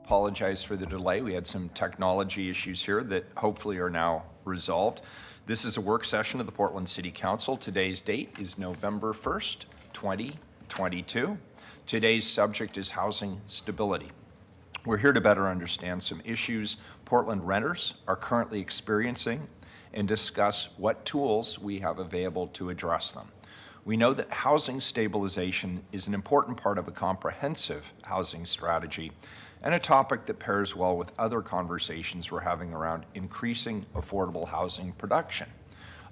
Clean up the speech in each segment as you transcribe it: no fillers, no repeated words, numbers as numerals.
Apologize for the delay. We had some technology issues here that hopefully are now resolved. This is a work session of the Portland City Council. Today's date is November 1st, 2022. Today's subject is housing stability. We're here to better understand some issues Portland renters are currently experiencing and discuss what tools we have available to address them. We know that housing stabilization is an important part of a comprehensive housing strategy and a topic that pairs well with other conversations we're having around increasing affordable housing production.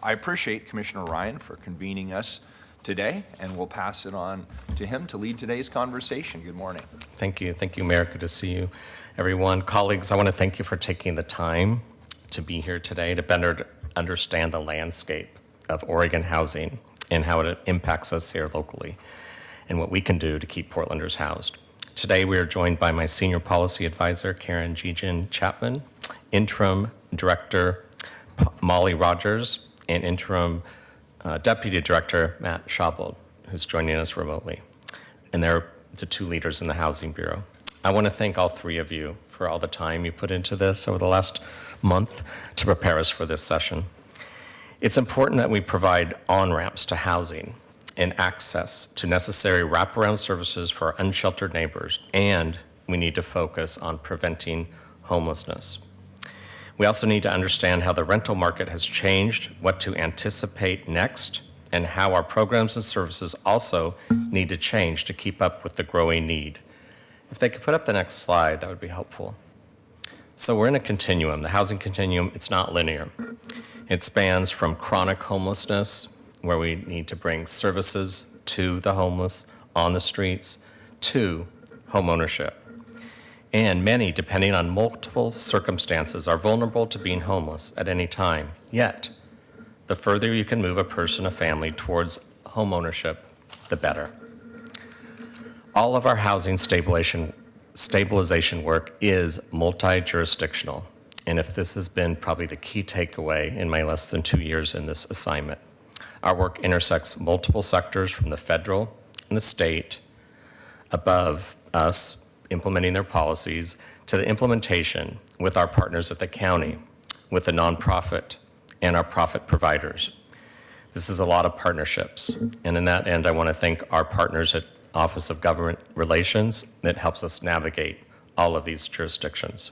I appreciate Commissioner Ryan for convening us today, and we'll pass it on to him to lead today's conversation. Good morning. Thank you, Mayor. Good to see you, everyone. Colleagues, I want to thank you for taking the time to be here today to better understand the landscape of Oregon housing and how it impacts us here locally and what we can do to keep Portlanders housed. Today, we are joined by my Senior Policy Advisor, Karen Jejan Chapman, Interim Director, Molly Rogers, and Interim Deputy Director, Matt Schabold, who's joining us remotely. And they're the two leaders in the Housing Bureau. I want to thank all three of you for all the time you put into this over the last month to prepare us for this session. It's important that we provide on-ramps to housing and access to necessary wraparound services for our unsheltered neighbors, and we need to focus on preventing homelessness. We also need to understand how the rental market has changed, what to anticipate next, and how our programs and services also need to change to keep up with the growing need. If they could put up the next slide, that would be helpful. So we're in a continuum, the housing continuum. It's not linear. It spans from chronic homelessness, where we need to bring services to the homeless on the streets, to homeownership. And many, depending on multiple circumstances, are vulnerable to being homeless at any time. Yet, the further you can move a person, a family, towards homeownership, the better. All of our housing stabilization work is multi-jurisdictional. And if this has been probably the key takeaway in my less than 2 years in this assignment, our work intersects multiple sectors from the federal and the state above us implementing their policies to the implementation with our partners at the county, with the nonprofit and our profit providers. This is a lot of partnerships. And in that end, I want to thank our partners at Office of Government Relations that helps us navigate all of these jurisdictions.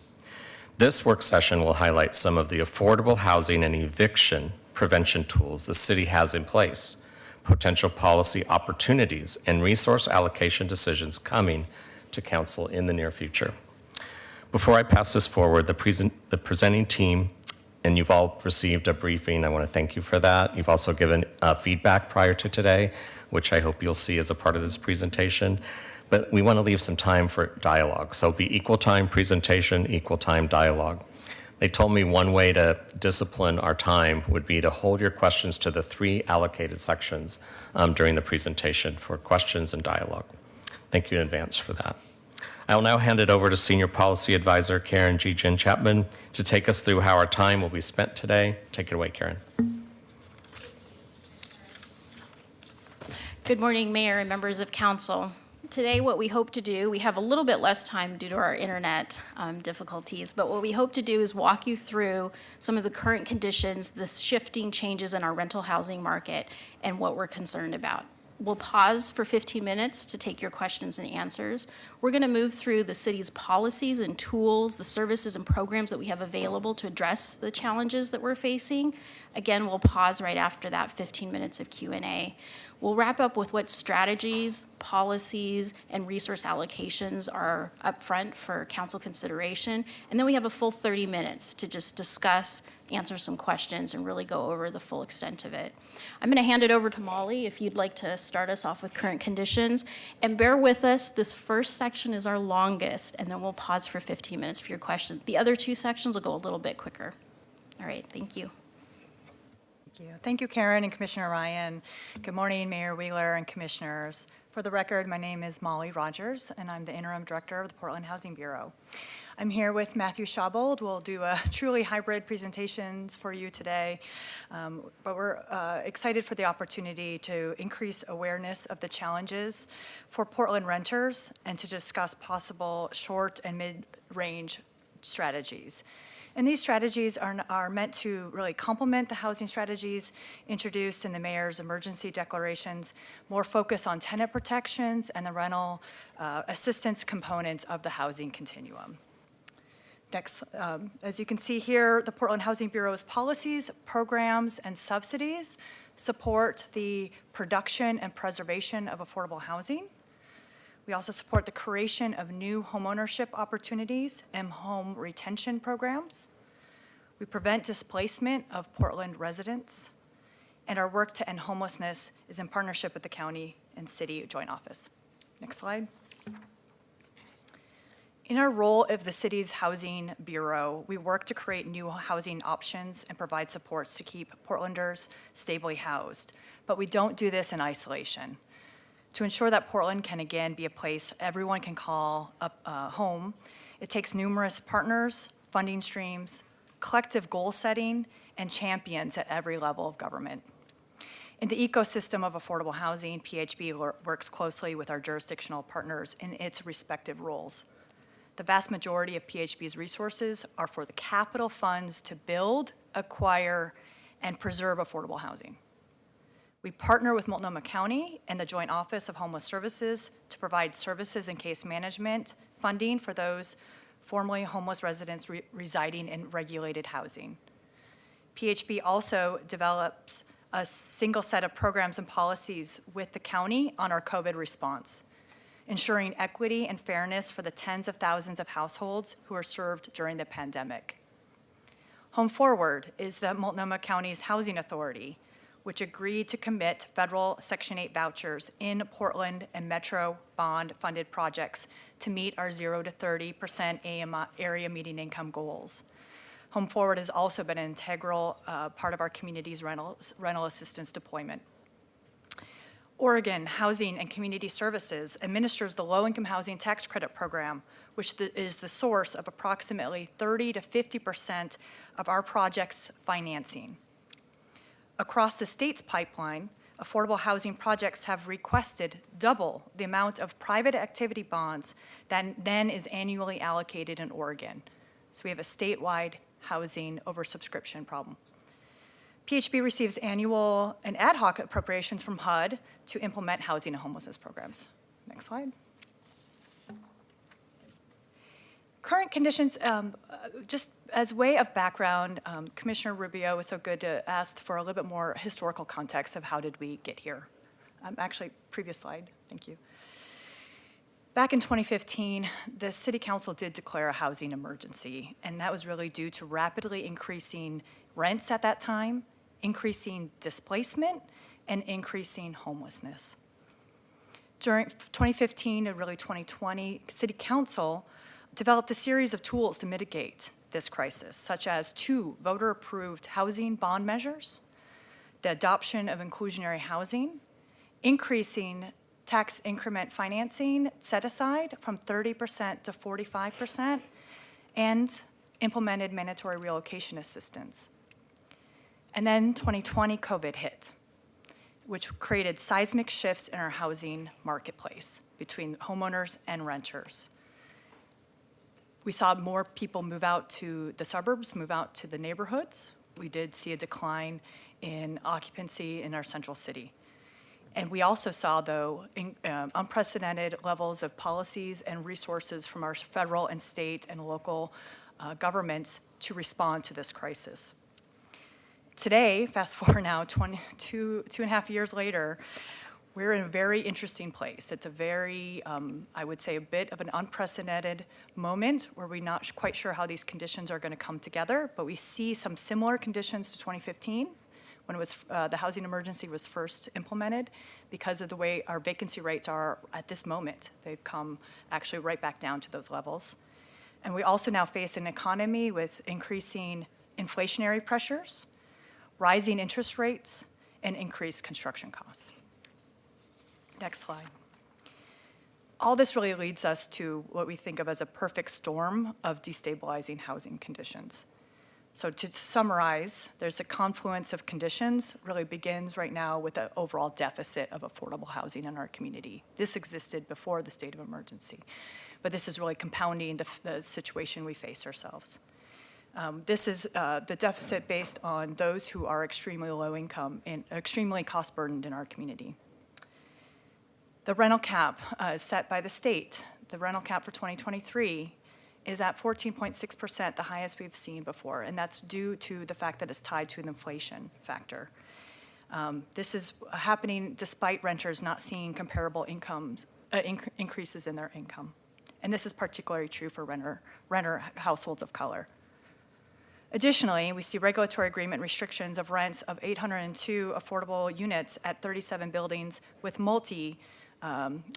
This work session will highlight some of the affordable housing and eviction prevention tools the city has in place, potential policy opportunities, and resource allocation decisions coming to council in the near future. Before I pass this forward, the presenting team, and you've all received a briefing, I want to thank you for that. You've also given feedback prior to today, which I hope you'll see as a part of this presentation. But we want to leave some time for dialogue. So it'll be equal time presentation, equal time dialogue. They told me one way to discipline our time would be to hold your questions to the 3 allocated sections during the presentation for questions and dialogue. Thank you in advance for that. I will now hand it over to Senior Policy Advisor Karen Jejan Chapman to take us through how our time will be spent today. Take it away, Karen. Good morning, Mayor and members of Council. Today, what we hope to do, we have a little bit less time due to our internet difficulties, but what we hope to do is walk you through some of the current conditions, the shifting changes in our rental housing market, and what we're concerned about. We'll pause for 15 minutes to take your questions and answers. We're going to move through the city's policies and tools, the services and programs that we have available to address the challenges that we're facing. Again, we'll pause right after that 15 minutes of Q&A. We'll wrap up with what strategies, policies, and resource allocations are up front for council consideration. And then we have a full 30 minutes to just discuss, answer some questions, and really go over the full extent of it. I'm going to hand it over to Molly if you'd like to start us off with current conditions. And bear with us, this first section is our longest, and then we'll pause for 15 minutes for your questions. The other two sections will go a little bit quicker. All right, thank you. Thank you, Karen and Commissioner Ryan. Good morning, Mayor Wheeler and Commissioners. For the record, my name is Molly Rogers, and I'm the Interim Director of the Portland Housing Bureau. I'm here with Matthew Schabold. We'll do a truly hybrid presentations for you today, but we're excited for the opportunity to increase awareness of the challenges for Portland renters and to discuss possible short and mid-range strategies. And these strategies are meant to really complement the housing strategies introduced in the mayor's emergency declarations, more focus on tenant protections and the rental assistance components of the housing continuum. Next, as you can see here, the Portland Housing Bureau's policies, programs, and subsidies support the production and preservation of affordable housing. We also support the creation of new homeownership opportunities and home retention programs. We prevent displacement of Portland residents, and our work to end homelessness is in partnership with the county and city joint office. Next slide. In our role of the city's housing bureau, we work to create new housing options and provide supports to keep Portlanders stably housed, but we don't do this in isolation. To ensure that Portland can again be a place everyone can call home, it takes numerous partners, funding streams, collective goal setting, and champions at every level of government. In the ecosystem of affordable housing, PHB works closely with our jurisdictional partners in its respective roles. The vast majority of PHB's resources are for the capital funds to build, acquire, and preserve affordable housing. We partner with Multnomah County and the Joint Office of Homeless Services to provide services and case management funding for those formerly homeless residents residing in regulated housing. PHB also develops a single set of programs and policies with the county on our COVID response, ensuring equity and fairness for the tens of thousands of households who are served during the pandemic. Home Forward is the Multnomah County's housing authority, which agreed to commit federal Section 8 vouchers in Portland and Metro bond-funded projects to meet our 0 to 30% area median income goals. Home Forward has also been an integral part of our community's rental assistance deployment. Oregon Housing and Community Services administers the Low-Income Housing Tax Credit Program, which is the source of approximately 30 to 50% of our project's financing. Across the state's pipeline, affordable housing projects have requested double the amount of private activity bonds that then is annually allocated in Oregon. So we have a statewide housing oversubscription problem. PHB receives annual and ad hoc appropriations from HUD to implement housing and homelessness programs. Next slide. Current conditions, just as way of background, Commissioner Rubio was so good to ask for a little bit more historical context of how did we get here. Actually, previous slide, thank you. Back in 2015, the City Council did declare a housing emergency, and that was really due to rapidly increasing rents at that time, increasing displacement, and increasing homelessness. During 2015 and really 2020, City Council developed a series of tools to mitigate this crisis, such as 2 voter-approved housing bond measures, the adoption of inclusionary housing, increasing tax increment financing set aside from 30% to 45%, and implemented mandatory relocation assistance. And then 2020, COVID hit. which created seismic shifts in our housing marketplace between homeowners and renters. We saw more people move out to the suburbs, move out to the neighborhoods. We did see a decline in occupancy in our central city. And we also saw, though, unprecedented levels of policies and resources from our federal and state and local governments to respond to this crisis. Today, fast forward now, two and a half years later, we're in a very interesting place. It's a very, I would say, a bit of an unprecedented moment where we're not quite sure how these conditions are going to come together, but we see some similar conditions to 2015 when it was, the housing emergency was first implemented because of the way our vacancy rates are at this moment. They've come actually right back down to those levels. And we also now face an economy with increasing inflationary pressures, rising interest rates, and increased construction costs. Next slide. All this really leads us to what we think of as a perfect storm of destabilizing housing conditions. So to summarize, there's a confluence of conditions, really begins right now with an overall deficit of affordable housing in our community. This existed before the state of emergency, but this is really compounding the situation we face ourselves. This is the deficit based on those who are extremely low income and extremely cost burdened in our community. The rental cap is set by the state. The rental cap for 2023 is at 14.6%, the highest we've seen before, and that's due to the fact that it's tied to an inflation factor. This is happening despite renters not seeing comparable incomes, increases in their income. And this is particularly true for renter households of color. Additionally, we see regulatory agreement restrictions of rents of 802 affordable units at 37 buildings with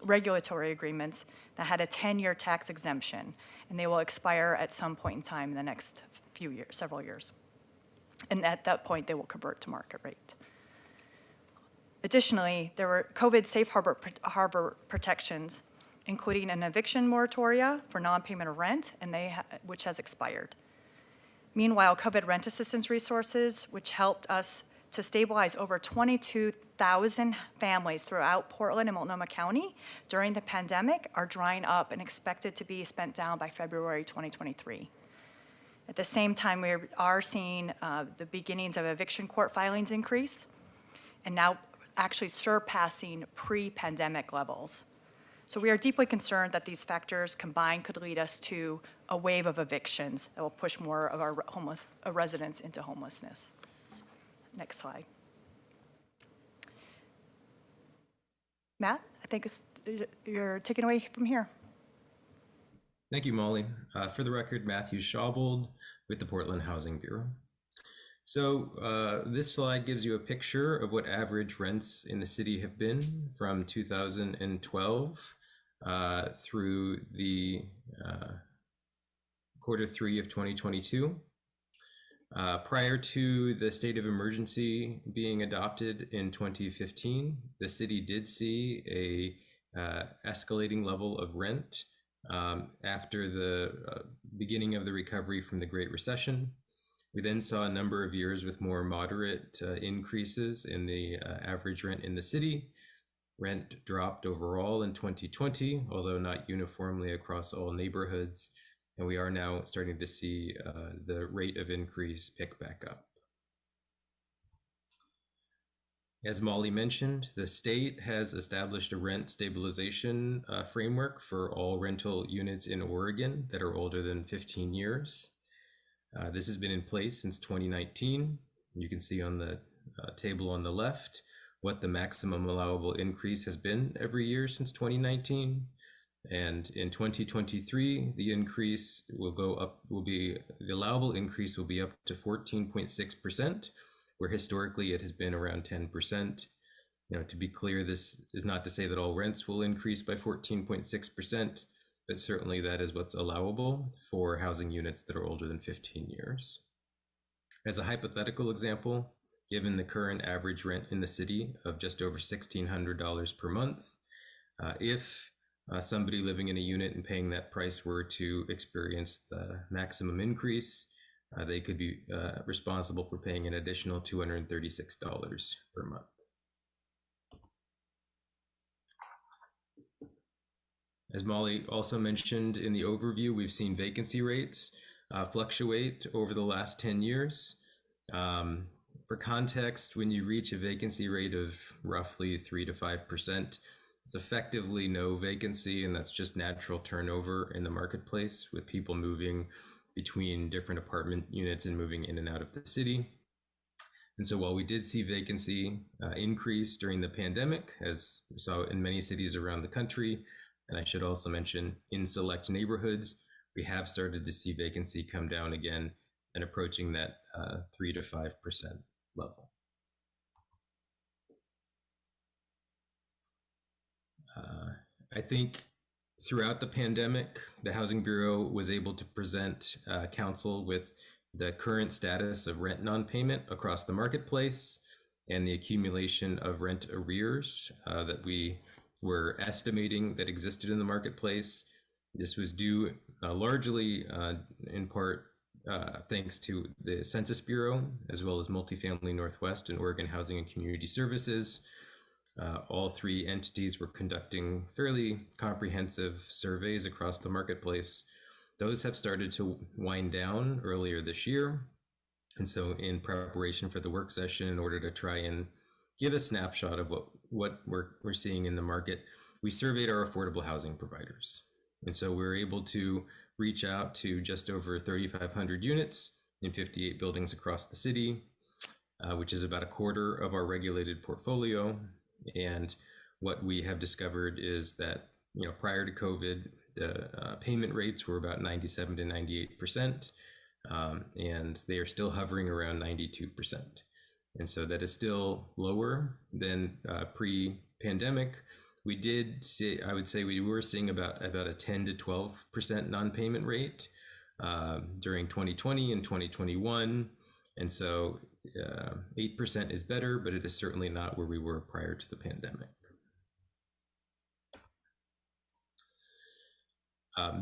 regulatory agreements that had a 10-year tax exemption, and they will expire at some point in time in the next few years, several years. And at that point, they will convert to market rate. Additionally, there were COVID safe harbor protections, including an eviction moratoria for non-payment of rent, and which has expired. Meanwhile, COVID rent assistance resources, which helped us to stabilize over 22,000 families throughout Portland and Multnomah County during the pandemic, are drying up and expected to be spent down by February 2023. At the same time, we are seeing the beginnings of eviction court filings increase, and now actually surpassing pre-pandemic levels. So we are deeply concerned that these factors combined could lead us to a wave of evictions that will push more of our residents into homelessness. Next slide. Matt, I think you're taking away from here. Thank you, Molly. For the record, Matthew Schaubold with the Portland Housing Bureau. So this slide gives you a picture of what average rents in the city have been from 2012 through the Q3 of 2022. Prior to the state of emergency being adopted in 2015, the city did see a escalating level of rent after the beginning of the recovery from the Great Recession. We then saw a number of years with more moderate increases in the average rent in the city. Rent dropped overall in 2020, although not uniformly across all neighborhoods. And we are now starting to see the rate of increase pick back up. As Molly mentioned, the state has established a rent stabilization framework for all rental units in Oregon that are older than 15 years. This has been in place since 2019. You can see on the table on the left what the maximum allowable increase has been every year since 2019. And in 2023, the increase will go up, the allowable increase will be up to 14.6%, where historically it has been around 10%. You know, to be clear, this is not to say that all rents will increase by 14.6%, but certainly that is what's allowable for housing units that are older than 15 years. As a hypothetical example, given the current average rent in the city of just over $1,600 per month, if somebody living in a unit and paying that price were to experience the maximum increase, they could be responsible for paying an additional $236 per month. As Molly also mentioned in the overview, we've seen vacancy rates fluctuate over the last 10 years. For context, when you reach a vacancy rate of roughly 3 to 5%, it's effectively no vacancy, and that's just natural turnover in the marketplace with people moving between different apartment units and moving in and out of the city. And so while we did see vacancy increase during the pandemic, as we saw in many cities around the country, and I should also mention in select neighborhoods, we have started to see vacancy come down again and approaching that 3 to 5% level. I think throughout the pandemic, the Housing Bureau was able to present council with the current status of rent non-payment across the marketplace and the accumulation of rent arrears that we were estimating that existed in the marketplace. This was due largely in part thanks to the Census Bureau, as well as Multifamily Northwest and Oregon Housing and Community Services. All three entities were conducting fairly comprehensive surveys across the marketplace. Those have started to wind down earlier this year. And so in preparation for the work session, in order to try and give a snapshot of what we're seeing in the market, we surveyed our affordable housing providers. And so we were able to reach out to just over 3,500 units in 58 buildings across the city, which is about a quarter of our regulated portfolio. And what we have discovered is that, prior to COVID, the payment rates were about 97 to 98%, and they are still hovering around 92%. And so that is still lower than pre-pandemic. We did see, I would say we were seeing about a 10 to 12% non-payment rate during 2020 and 2021. And so 8% is better, but it is certainly not where we were prior to the pandemic.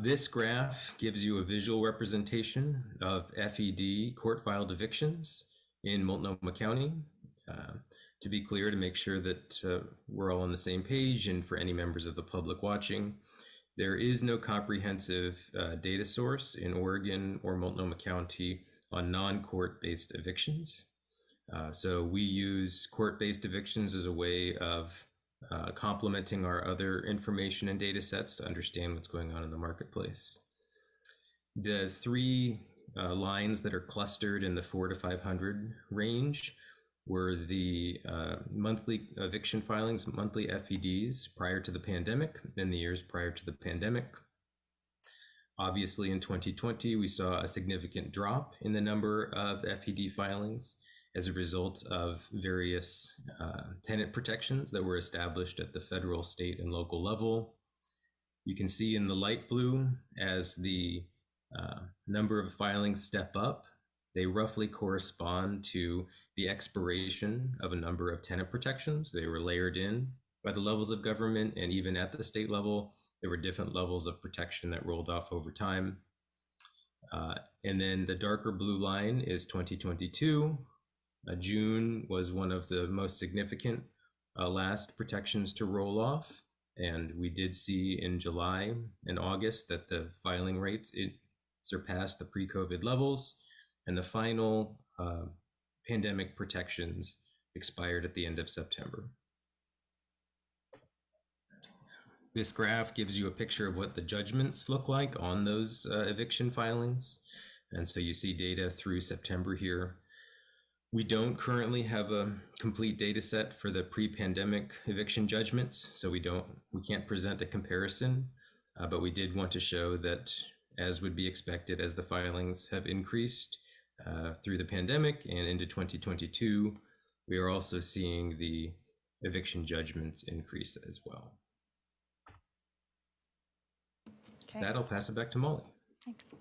This graph gives you a visual representation of FED court-filed evictions in Multnomah County. To be clear, to make sure that we're all on the same page, and for any members of the public watching, there is no comprehensive data source in Oregon or Multnomah County on non-court-based evictions. So we use court-based evictions as a way of complementing our other information and data sets to understand what's going on in the marketplace. The three lines that are clustered in the 400 to 500 range were the monthly eviction filings, monthly FEDs prior to the pandemic, and the years prior to the pandemic. Obviously, in 2020, we saw a significant drop in the number of FED filings as a result of various tenant protections that were established at the federal, state, and local level. You can see in the light blue, as the number of filings step up, they roughly correspond to the expiration of a number of tenant protections. They were layered in by the levels of government, and even at the state level, there were different levels of protection that rolled off over time. And then the darker blue line is 2022. June was one of the most significant last protections to roll off. And we did see in July and August that the filing rates, it surpassed the pre-COVID levels. And the final pandemic protections expired at the end of September. This graph gives you a picture of what the judgments look like on those eviction filings. And so you see data through September here. We don't currently have a complete data set for the pre-pandemic eviction judgments, so we can't present a comparison, but we did want to show that, as would be expected, as the filings have increased through the pandemic and into 2022, we are also seeing the eviction judgments increase as well. Okay. That'll pass it back to Molly. Thanks.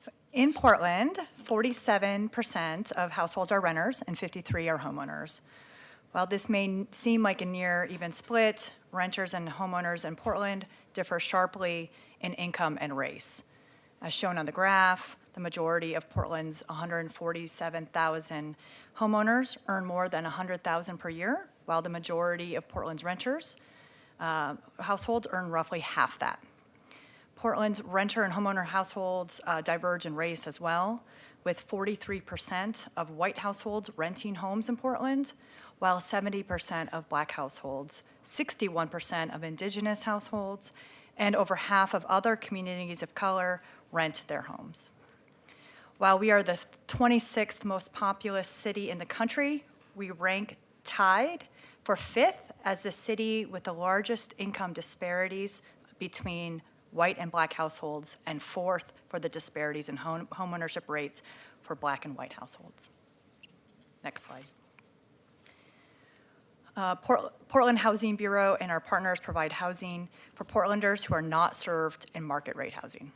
So in Portland, 47% of households are renters and 53% are homeowners. While this may seem like a near even split, renters and homeowners in Portland differ sharply in income and race. As shown on the graph, the majority of Portland's 147,000 homeowners earn more than $100,000 per year, while the majority of Portland's renters households earn roughly half that. Portland's renter and homeowner households diverge in race as well, with 43% of white households renting homes in Portland, while 70% of Black households, 61% of Indigenous households, and over half of other communities of color rent their homes. While we are the 26th most populous city in the country, we rank tied for 5th as the city with the largest income disparities between white and Black households, and 4th for the disparities in homeownership rates for Black and white households. Next slide. Portland Housing Bureau and our partners provide housing for Portlanders who are not served in market rate housing.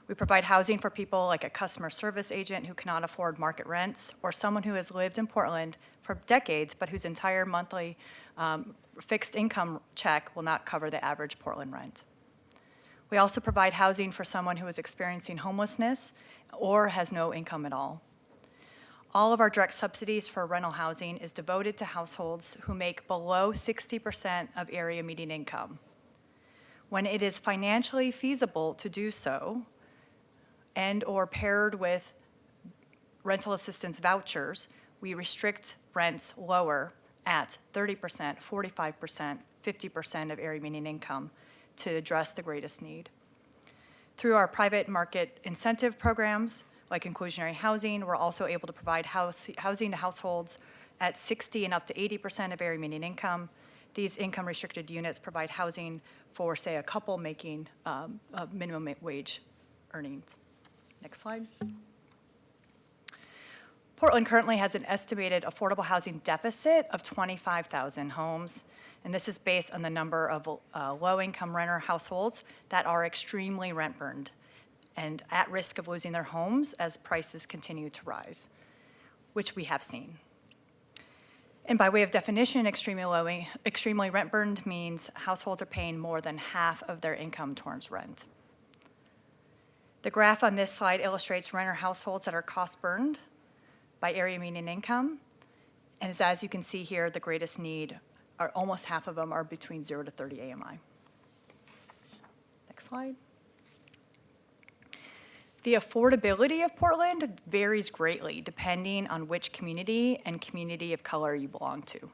We provide housing for people like a customer service agent who cannot afford market rents, or someone who has lived in Portland for decades but whose entire monthly fixed income check will not cover the average Portland rent. We also provide housing for someone who is experiencing homelessness or has no income at all. All of our direct subsidies for rental housing is devoted to households who make below 60% of area median income. When it is financially feasible to do so, and or paired with rental assistance vouchers, we restrict rents lower at 30%, 45%, 50% of area median income to address the greatest need. Through our private market incentive programs, like inclusionary housing, we're also able to provide housing to households at 60 and up to 80% of area median income. These income-restricted units provide housing for, say, a couple making minimum wage earnings. Next slide. Portland currently has an estimated affordable housing deficit of 25,000 homes, and this is based on the number of low-income renter households that are extremely rent-burned and at risk of losing their homes as prices continue to rise, which we have seen. And by way of definition, extremely rent-burned means households are paying more than half of their income towards rent. The graph on this slide illustrates renter households that are cost-burned by area median income, and as you can see here, the greatest need are almost half of them are between 0 to 30 AMI. Next slide. The affordability of Portland varies greatly depending on which community and community of color you belong to.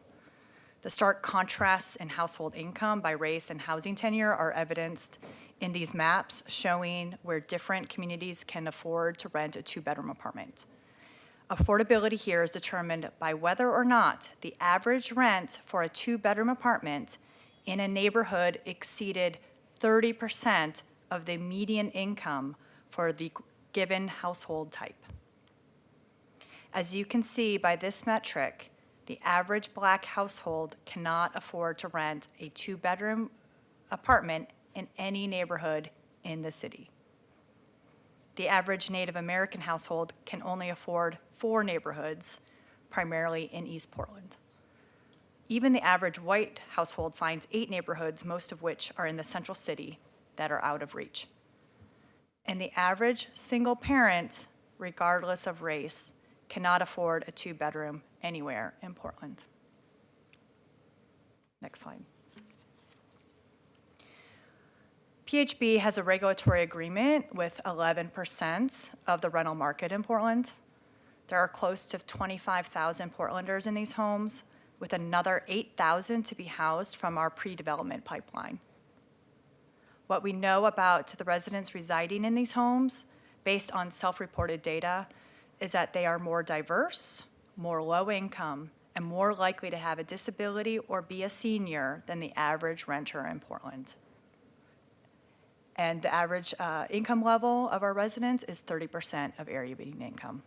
The stark contrasts in household income by race and housing tenure are evidenced in these maps showing where different communities can afford to rent a two-bedroom apartment. Affordability here is determined by whether or not the average rent for a two-bedroom apartment in a neighborhood exceeded 30% of the median income for the given household type. As you can see by this metric, the average Black household cannot afford to rent a two-bedroom apartment in any neighborhood in the city. The average Native American household can only afford 4 neighborhoods, primarily in East Portland. Even the average white household finds 8 neighborhoods, most of which are in the central city, that are out of reach. And the average single parent, regardless of race, cannot afford a two-bedroom anywhere in Portland. Next slide. PHB has a regulatory agreement with 11% of the rental market in Portland. There are close to 25,000 Portlanders in these homes, with another 8,000 to be housed from our pre-development pipeline. What we know about the residents residing in these homes, based on self-reported data, is that they are more diverse, more low income, and more likely to have a disability or be a senior than the average renter in Portland. And the average income level of our residents is 30% of area median income.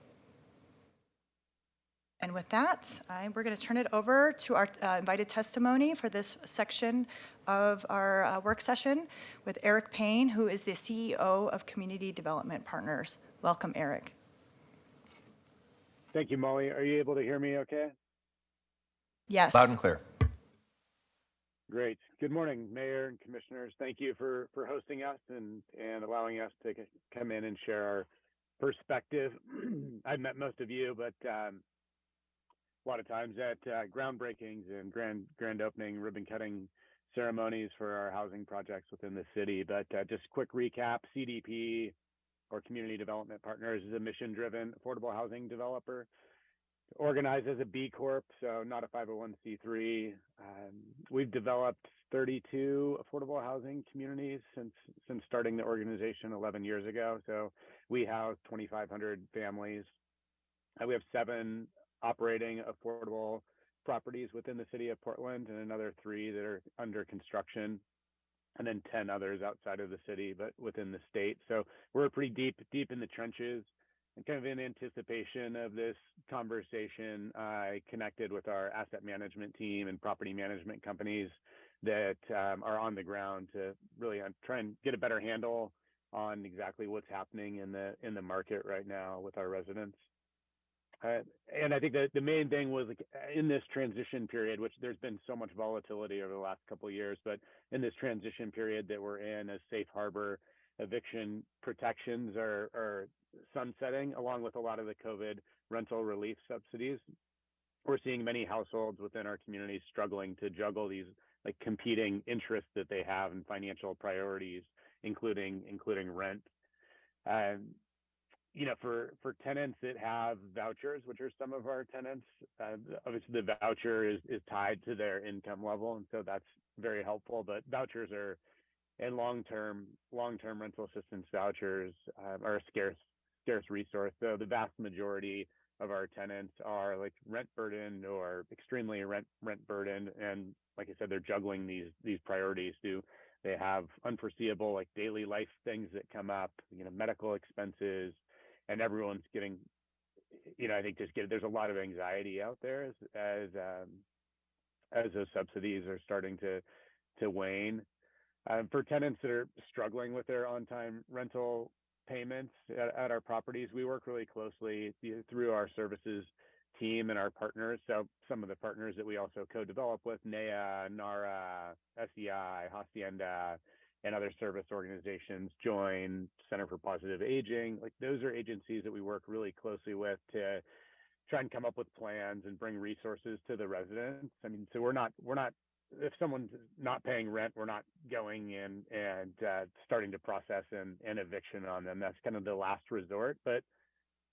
And with that, we're going to turn it over to our invited testimony for this section of our work session with Eric Payne, who is the CEO of Community Development Partners. Welcome, Eric. Thank you, Molly. Are you able to hear me okay? Yes. Loud and clear. Great. Good morning, Mayor and Commissioners. Thank you for hosting us and allowing us to come in and share our perspective. I've met most of you, but a lot of times at groundbreakings and grand opening, ribbon cutting ceremonies for our housing projects within the city. But just quick recap, CDP, or Community Development Partners, is a mission-driven affordable housing developer organized as a B Corp, so not a 501c3. We've developed 32 affordable housing communities since starting the organization 11 years ago. So we house 2,500 families. We have 7 operating affordable properties within the city of Portland, and another 3 that are under construction, and then 10 others outside of the city, but within the state. So we're pretty deep in the trenches. And kind of in anticipation of this conversation, I connected with our asset management team and property management companies that are on the ground to really try and get a better handle on exactly what's happening in the market right now with our residents. And I think that the main thing was, like, in this transition period, which there's been so much volatility over the last couple of years, but in this transition period that we're in, as safe harbor eviction protections are sunsetting, along with a lot of the COVID rental relief subsidies, we're seeing many households within our communities struggling to juggle these like competing interests that they have and financial priorities, including rent. You know, for tenants that have vouchers, which are some of our tenants, obviously the voucher is tied to their income level, and so that's very helpful. But vouchers are, and long-term rental assistance vouchers are a scarce resource. So the vast majority of our tenants are like rent burdened or extremely rent burdened, and like I said, they're juggling these priorities. Do they have unforeseeable like daily life things that come up, you know, medical expenses, and everyone's getting, you know, I think there's a lot of anxiety out there as those subsidies are starting to wane. For tenants that are struggling with their on-time rental payments at our properties, we work really closely through our services team and our partners. So some of the partners that we also co-develop with, NEA, NARA, SEI, Hacienda, and other service organizations, Join, Center for Positive Aging, like those are agencies that we work really closely with to try and come up with plans and bring resources to the residents. I mean, so we're not, if someone's not paying rent, we're not going in and starting to process an eviction on them. That's kind of the last resort, but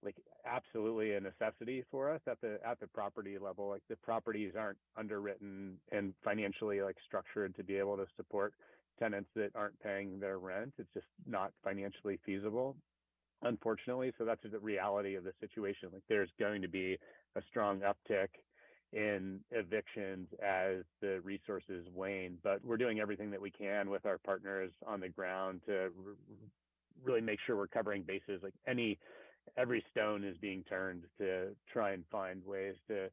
like absolutely a necessity for us at the property level. Like the properties aren't underwritten and financially like structured to be able to support tenants that aren't paying their rent. It's just not financially feasible, unfortunately. So that's the reality of the situation. Like there's going to be a strong uptick in evictions as the resources wane, but we're doing everything that we can with our partners on the ground to really make sure we're covering bases. Like every stone is being turned to try and find ways to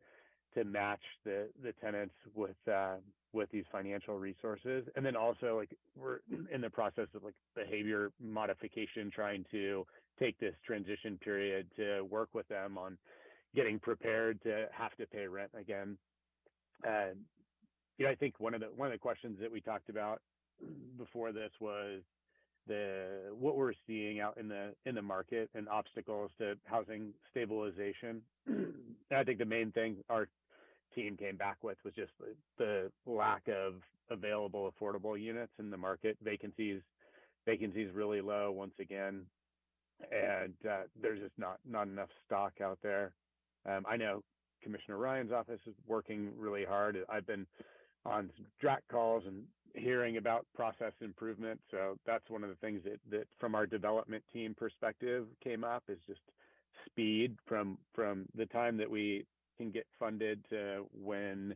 match the tenants with these financial resources. And then also like we're in the process of like behavior modification, trying to take this transition period to work with them on getting prepared to have to pay rent again. You know, I think one of the questions that we talked about before this was what we're seeing out in the market and obstacles to housing stabilization. And I think the main thing our team came back with was just the lack of available affordable units in the market. Vacancies really low once again, and there's just not enough stock out there. I know Commissioner Ryan's office is working really hard. I've been on DRAC calls and hearing about process improvement. So that's one of the things that from our development team perspective came up, is just speed from the time that we can get funded to when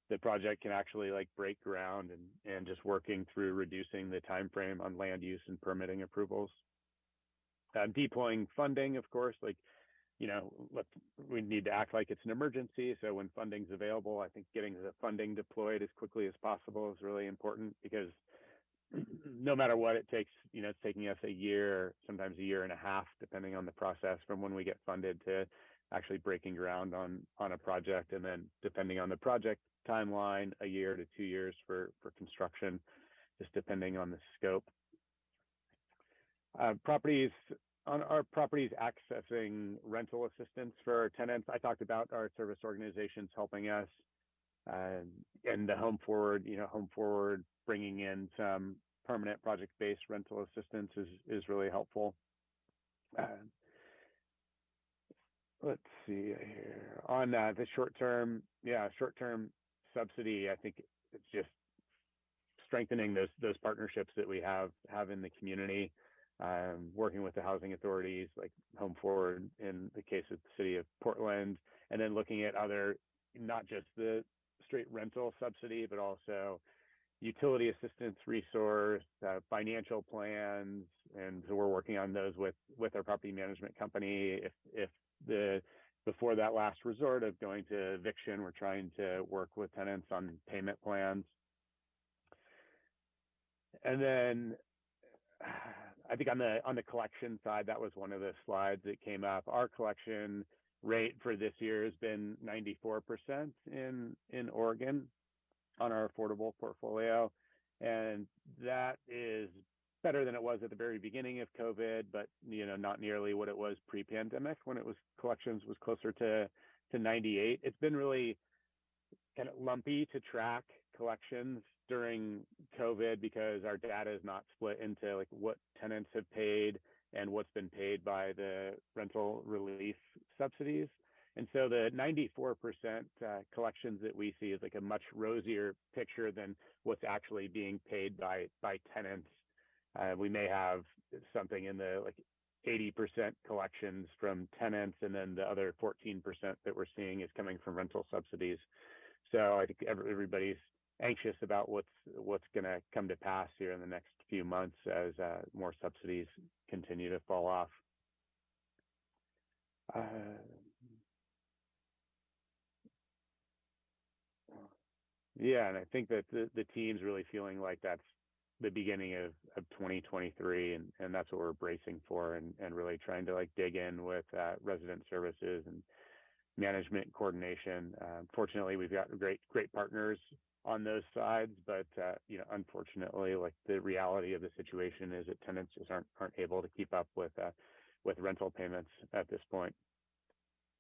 the project can actually like break ground, and just working through reducing the time frame on land use and permitting approvals. Deploying funding, of course, like, you know, we need to act like it's an emergency. So when funding's available, I think getting the funding deployed as quickly as possible is really important, because no matter what it takes, you know, it's taking us a year, sometimes a year and a half, depending on the process, from when we get funded to actually breaking ground on a project. And then depending on the project timeline, a year to 2 years for construction, just depending on the scope. On our properties accessing rental assistance for our tenants, I talked about our service organizations helping us and the Home Forward, Home Forward bringing in some permanent project-based rental assistance is really helpful. Let's see here on the short-term subsidy. I think it's just strengthening those partnerships that we have in the community, working with the housing authorities like Home Forward in the case of the city of Portland, and then looking at other, not just the straight rental subsidy, but also utility assistance resource, financial plans, and so we're working on those with our property management company. If before that last resort of going to eviction, we're trying to work with tenants on payment plans. And then I think on the collection side, that was one of the slides that came up. Our collection rate for this year has been 94% in Oregon on our affordable portfolio. And that is better than it was at the very beginning of COVID, but not nearly what it was pre-pandemic when collections was closer to 98. It's been really kind of lumpy to track collections during COVID because our data is not split into like what tenants have paid and what's been paid by the rental relief subsidies. And so the 94% collections that we see is like a much rosier picture than what's actually being paid by tenants. We may have something in the like 80% collections from tenants, and then the other 14% that we're seeing is coming from rental subsidies. So I think everybody's anxious about what's going to come to pass here in the next few months as more subsidies continue to fall off. Yeah, and I think that the team's really feeling like that's the beginning of 2023, and that's what we're bracing for, and really trying to like dig in with resident services and management coordination. Fortunately, we've got great partners on those sides, but unfortunately, like the reality of the situation is that tenants just aren't able to keep up with rental payments at this point.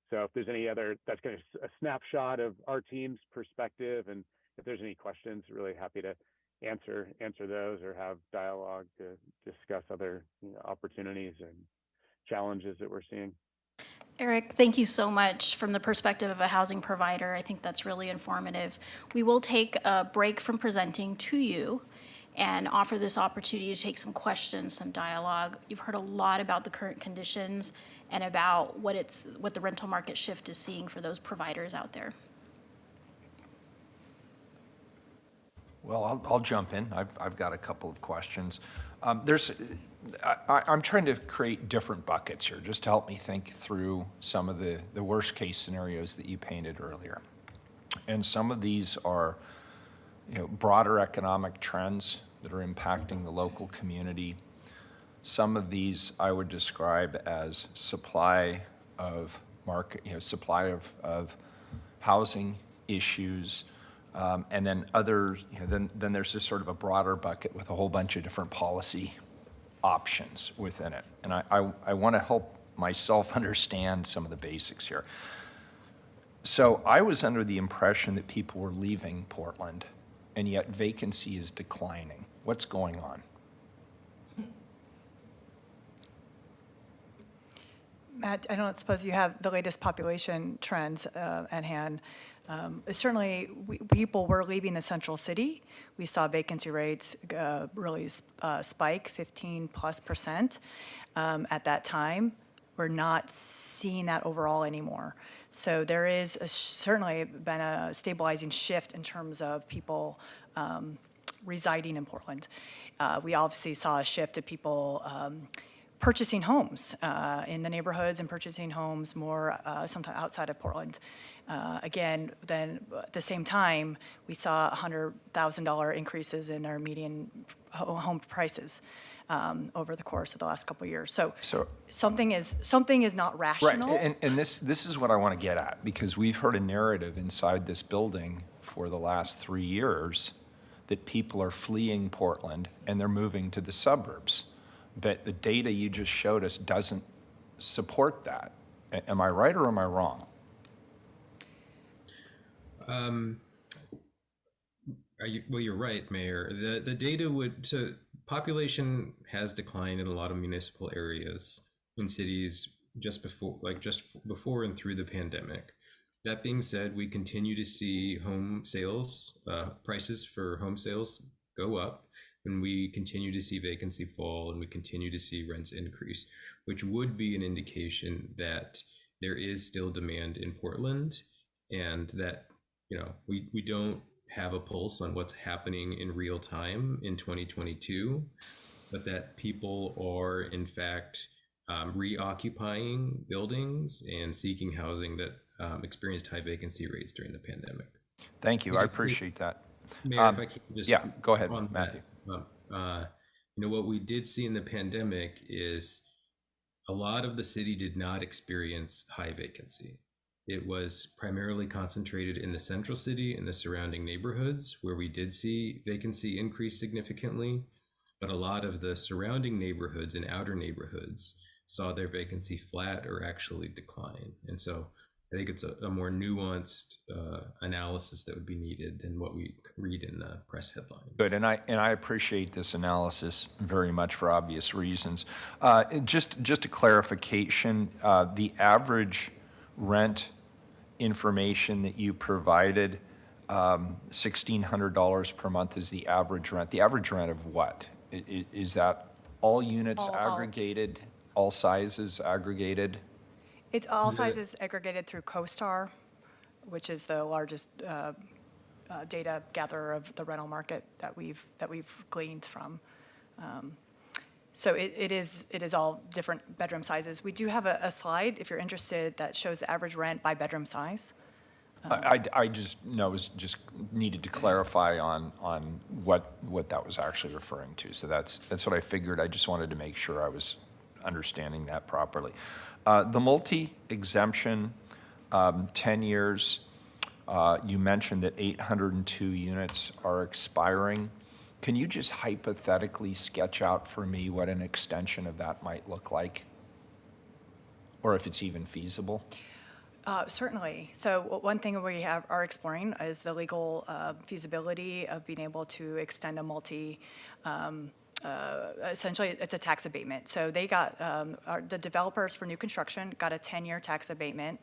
So if there's any other, that's kind of a snapshot of our team's perspective, and if there's any questions, really happy to answer those or have dialogue to discuss other opportunities and challenges that we're seeing. Eric, thank you so much. From the perspective of a housing provider, I think that's really informative. We will take a break from presenting to you and offer this opportunity to take some questions, some dialogue. You've heard a lot about the current conditions and about what the rental market shift is seeing for those providers out there. Well, I'll jump in. I've got a couple of questions. I'm trying to create different buckets here just to help me think through some of the worst case scenarios that you painted earlier. And some of these are broader economic trends that are impacting the local community. Some of these I would describe as supply of housing issues. And then others, then there's this sort of a broader bucket with a whole bunch of different policy options within it. And I want to help myself understand some of the basics here. So I was under the impression that people were leaving Portland, and yet vacancy is declining. What's going on? Matt, I don't suppose you have the latest population trends at hand. Certainly, people were leaving the central city. We saw vacancy rates really spike 15+% at that time. We're not seeing that overall anymore. So there is certainly been a stabilizing shift in terms of people residing in Portland. We obviously saw a shift of people purchasing homes in the neighborhoods and purchasing homes more sometimes outside of Portland. Again, then at the same time, we saw $100,000 increases in our median home prices over the course of the last couple of years. So something is not rational. Right, and this is what I want to get at, because we've heard a narrative inside this building for the last 3 years that people are fleeing Portland and they're moving to the suburbs. But the data you just showed us doesn't support that. Am I right or am I wrong? Well, you're right, Mayor. The data would, so population has declined in a lot of municipal areas in cities just before and through the pandemic. That being said, we continue to see home sales, prices for home sales go up, and we continue to see vacancy fall, and we continue to see rents increase, which would be an indication that there is still demand in Portland, and that, we don't have a pulse on what's happening in real time in 2022, but that people are in fact reoccupying buildings and seeking housing that experienced high vacancy rates during the pandemic. Thank you. I appreciate that. Mayor, if I can just yeah, go ahead, on Matthew. that, what we did see in the pandemic is a lot of the city did not experience high vacancy. It was primarily concentrated in the central city and the surrounding neighborhoods, where we did see vacancy increase significantly, but a lot of the surrounding neighborhoods and outer neighborhoods saw their vacancy flat or actually decline. And so I think it's a more nuanced analysis that would be needed than what we read in the press headlines. Good, and I appreciate this analysis very much for obvious reasons. Just a clarification, the average rent information that you provided, $1,600 per month is the average rent. The average rent of what? Is that all units aggregated, all sizes aggregated? It's all sizes aggregated through CoStar, which is the largest data gatherer of the rental market that we've gleaned from. So it is all different bedroom sizes. We do have a slide, if you're interested, that shows the average rent by bedroom size. I just just needed to clarify on what that was actually referring to. So that's what I figured. I just wanted to make sure I was understanding that properly. The multi-exemption, 10 years, you mentioned that 802 units are expiring. Can you just hypothetically sketch out for me what an extension of that might look like? Or if it's even feasible? Certainly. So one thing we are exploring is the legal feasibility of being able to extend a essentially it's a tax abatement. So they got, the developers for new construction got a 10-year tax abatement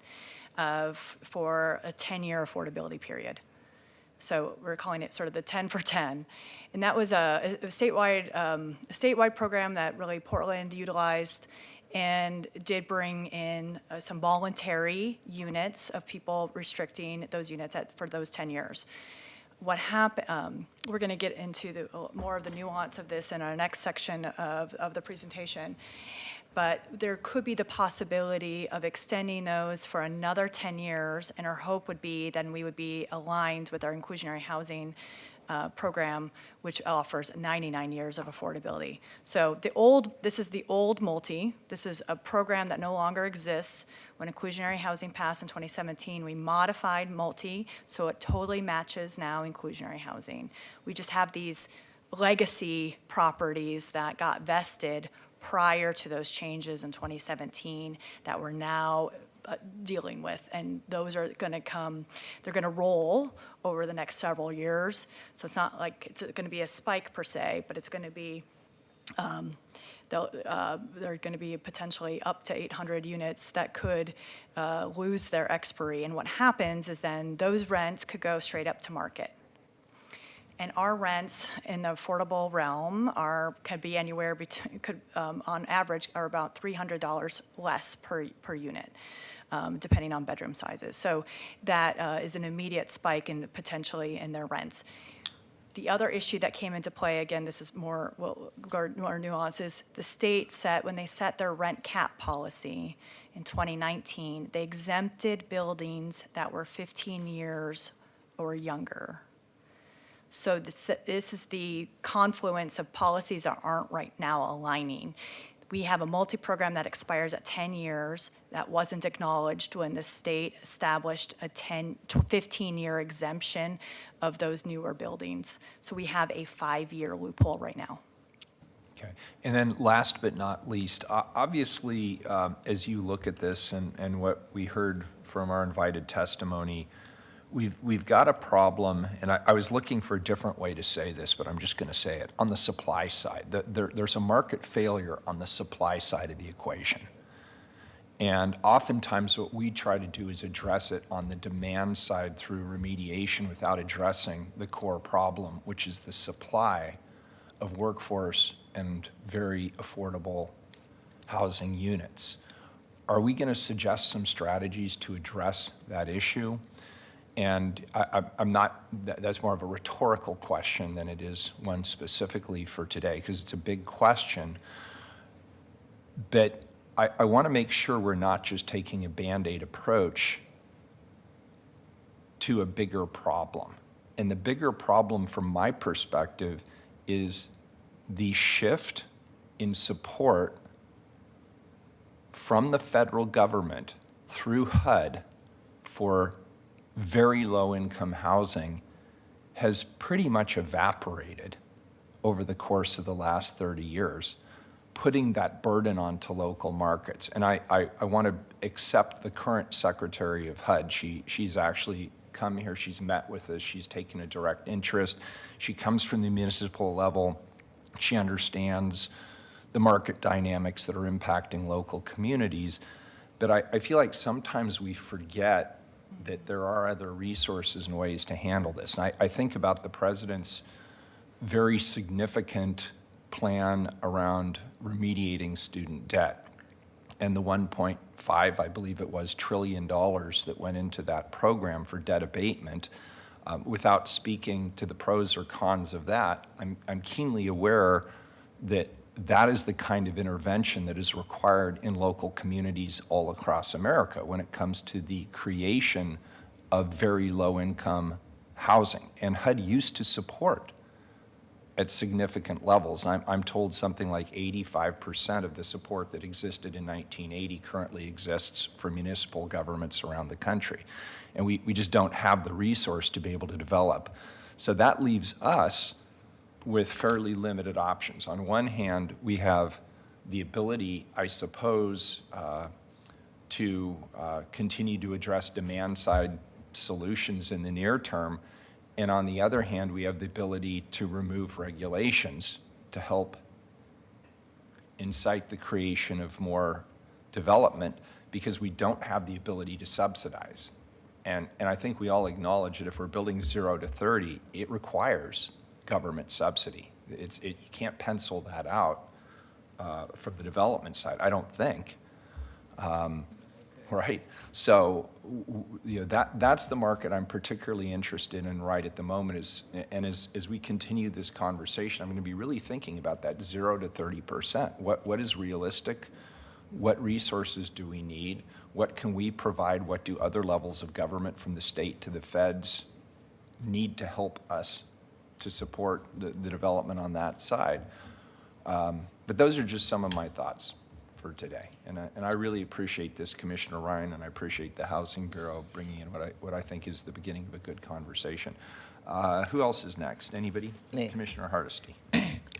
for a 10-year affordability period. So we're calling it sort of the 10 for 10. And that was a statewide program that really Portland utilized and did bring in some voluntary units of people restricting those units for those 10 years. What happened, we're going to get into more of the nuance of this in our next section of the presentation, but there could be the possibility of extending those for another 10 years, and our hope would be then we would be aligned with our inclusionary housing program, which offers 99 years of affordability. So this is the old MULTE. This is a program that no longer exists. When inclusionary housing passed in 2017, we modified MULTE so it totally matches now inclusionary housing. We just have these legacy properties that got vested prior to those changes in 2017 that we're now dealing with, and those are going to come, they're going to roll over the next several years. So it's not like it's going to be a spike per se, but it's going to be, they're going to be potentially up to 800 units that could lose their expiry. And what happens is then those rents could go straight up to market. And our rents in the affordable realm could be anywhere between, on average, are about $300 less per unit, depending on bedroom sizes. So that is an immediate spike in potentially in their rents. The other issue that came into play, again, this is more nuance, is the state when they set their rent cap policy in 2019, they exempted buildings that were 15 years or younger. So this is the confluence of policies that aren't right now aligning. We have a multi-program that expires at 10 years that wasn't acknowledged when the state established a 15-year exemption of those newer buildings. So we have a 5-year loophole right now. Okay. And then last but not least, obviously, as you look at this and what we heard from our invited testimony, we've got a problem, and I was looking for a different way to say this, but I'm just going to say it. On the supply side, there's a market failure on the supply side of the equation. And oftentimes what we try to do is address it on the demand side through remediation without addressing the core problem, which is the supply of workforce and very affordable housing units. Are we going to suggest some strategies to address that issue? And I'm not, that's more of a rhetorical question than it is one specifically for today, because it's a big question. But I want to make sure we're not just taking a Band-Aid approach to a bigger problem. And the bigger problem from my perspective is the shift in support from the federal government through HUD for very low-income housing has pretty much evaporated over the course of the last 30 years, putting that burden onto local markets. And I want to accept the current Secretary of HUD. She's actually come here, she's met with us, she's taken a direct interest. She comes from the municipal level. She understands the market dynamics that are impacting local communities. But I feel like sometimes we forget that there are other resources and ways to handle this. And I think about the president's very significant plan around remediating student debt and the 1.5, I believe it was, trillion dollars that went into that program for debt abatement. Without speaking to the pros or cons of that, I'm keenly aware that that is the kind of intervention that is required in local communities all across America when it comes to the creation of very low-income housing. And HUD used to support at significant levels. I'm told something like 85% of the support that existed in 1980 currently exists for municipal governments around the country. And we just don't have the resource to be able to develop. So that leaves us with fairly limited options. On one hand, we have the ability, I suppose, to continue to address demand-side solutions in the near term. And on the other hand, we have the ability to remove regulations to help incite the creation of more development, because we don't have the ability to subsidize. And I think we all acknowledge that if we're building 0 to 30, it requires government subsidy. You can't pencil that out from the development side, I don't think. Right? So that's the market I'm particularly interested in right at the moment. As we continue this conversation, I'm going to be really thinking about that 0 to 30%. What is realistic? What resources do we need? What can we provide? What do other levels of government, from the state to the feds, need to help us to support the development on that side? But those are just some of my thoughts for today. And I really appreciate this, Commissioner Ryan, and I appreciate the Housing Bureau bringing in what I think is the beginning of a good conversation. Who else is next? Anybody? Me. Commissioner Hardesty.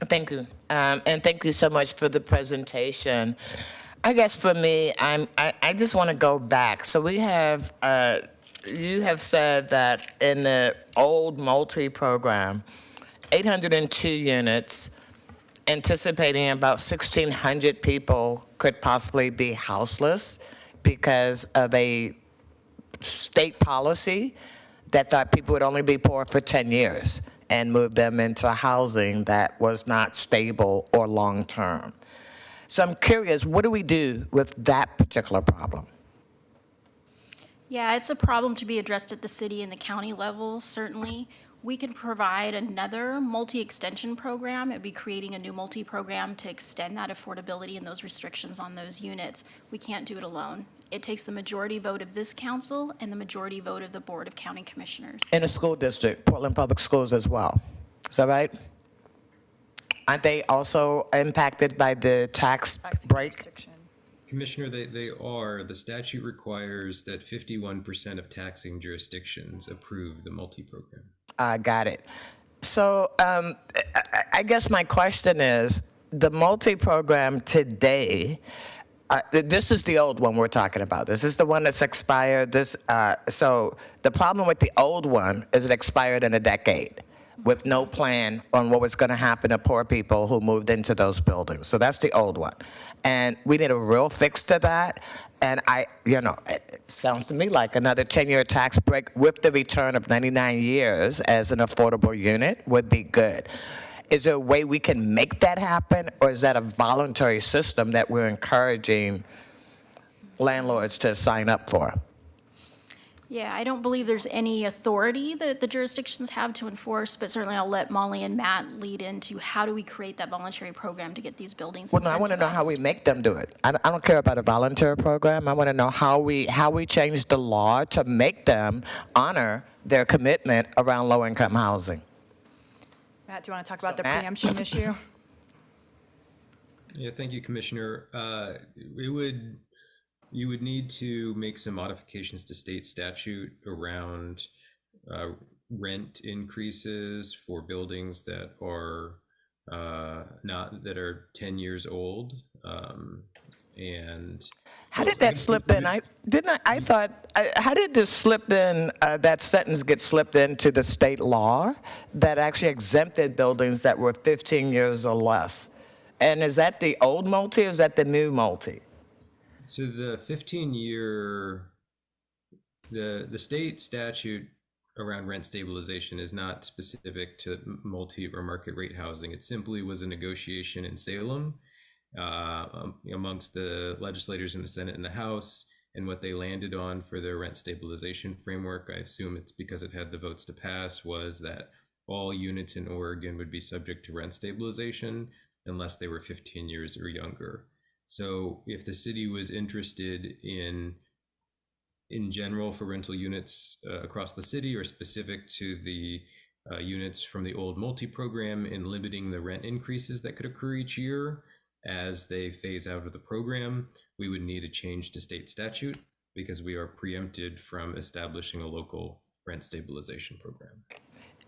Thank you. And thank you so much for the presentation. I guess for me, I just want to go back. So we have, you have said that in the old MULTE program, 802 units, anticipating about 1,600 people could possibly be houseless because of a state policy that thought people would only be poor for 10 years and move them into housing that was not stable or long-term. So I'm curious, what do we do with that particular problem? Yeah, it's a problem to be addressed at the city and the county level, certainly. We can provide another multi-extension program. It'd be creating a new multi-program to extend that affordability and those restrictions on those units. We can't do it alone. It takes the majority vote of this council and the majority vote of the Board of County Commissioners. In a school district, Portland Public Schools as well. Is that right? Aren't they also impacted by the tax break? Jurisdiction. Commissioner, they are. The statute requires that 51% of taxing jurisdictions approve the multi-program. Got it. So I guess my question is, the multi-program today, This is the old one we're talking about. This is the one that's expired. So the problem with the old one is it expired in a decade with no plan on what was going to happen to poor people who moved into those buildings. So that's the old one. And we need a real fix to that. And it sounds to me like another 10-year tax break with the return of 99 years as an affordable unit would be good. Is there a way we can make that happen, or is that a voluntary system that we're encouraging landlords to sign up for? Yeah, I don't believe there's any authority that the jurisdictions have to enforce, but certainly I'll let Molly and Matt lead into how do we create that voluntary program to get these buildings Well, no, I want to know how we make them do it. I don't care about a volunteer program. I want to know how we change the law to make them honor their commitment around low-income housing. Matt, do you want to talk about the Matt? preemption issue? Yeah, thank you, Commissioner. You would need to make some modifications to state statute around rent increases for buildings that are 10 years old. And How did that slip in? How did this slip in, that sentence get slipped into the state law that actually exempted buildings that were 15 years or less? And is that the old MULTE or is that the new MULTE? So the 15-year, the state statute around rent stabilization is not specific to multi or market rate housing. It simply was a negotiation in Salem amongst the legislators in the Senate and the House, and what they landed on for their rent stabilization framework, I assume it's because it had the votes to pass, was that all units in Oregon would be subject to rent stabilization unless they were 15 years or younger. So if the city was interested in general for rental units across the city, or specific to the units from the old MULTE program, in limiting the rent increases that could occur each year as they phase out of the program, we would need a change to state statute because we are preempted from establishing a local rent stabilization program.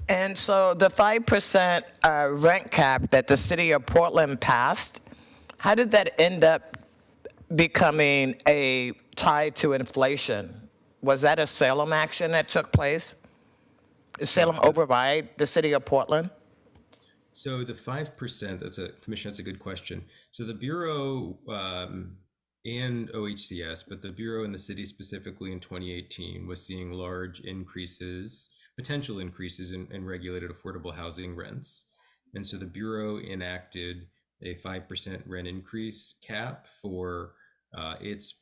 And so the 5% rent cap that the city of Portland passed, how did that end up becoming a tie to inflation? Was that a Salem action that took place? Did Salem override the city of Portland? So the 5%, Commissioner, that's a good question. So the Bureau and OHCS, but the Bureau and the city specifically in 2018 was seeing large increases, potential increases in regulated affordable housing rents. And so the Bureau enacted a 5% rent increase cap for its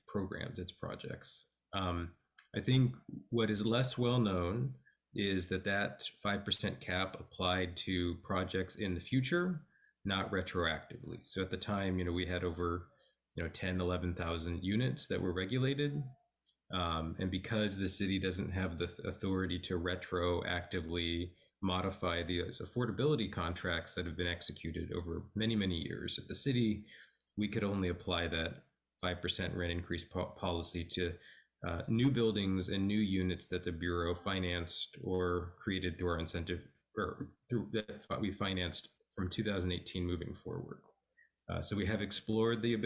programs, its projects. I think what is less well known is that 5% cap applied to projects in the future, not retroactively. So at the time, we had over 10, 11,000 units that were regulated. And because the city doesn't have the authority to retroactively modify these affordability contracts that have been executed over many, many years at the city, we could only apply that 5% rent increase policy to new buildings and new units that the Bureau financed or created through our incentive, or through that we financed from 2018 moving forward. So we have explored the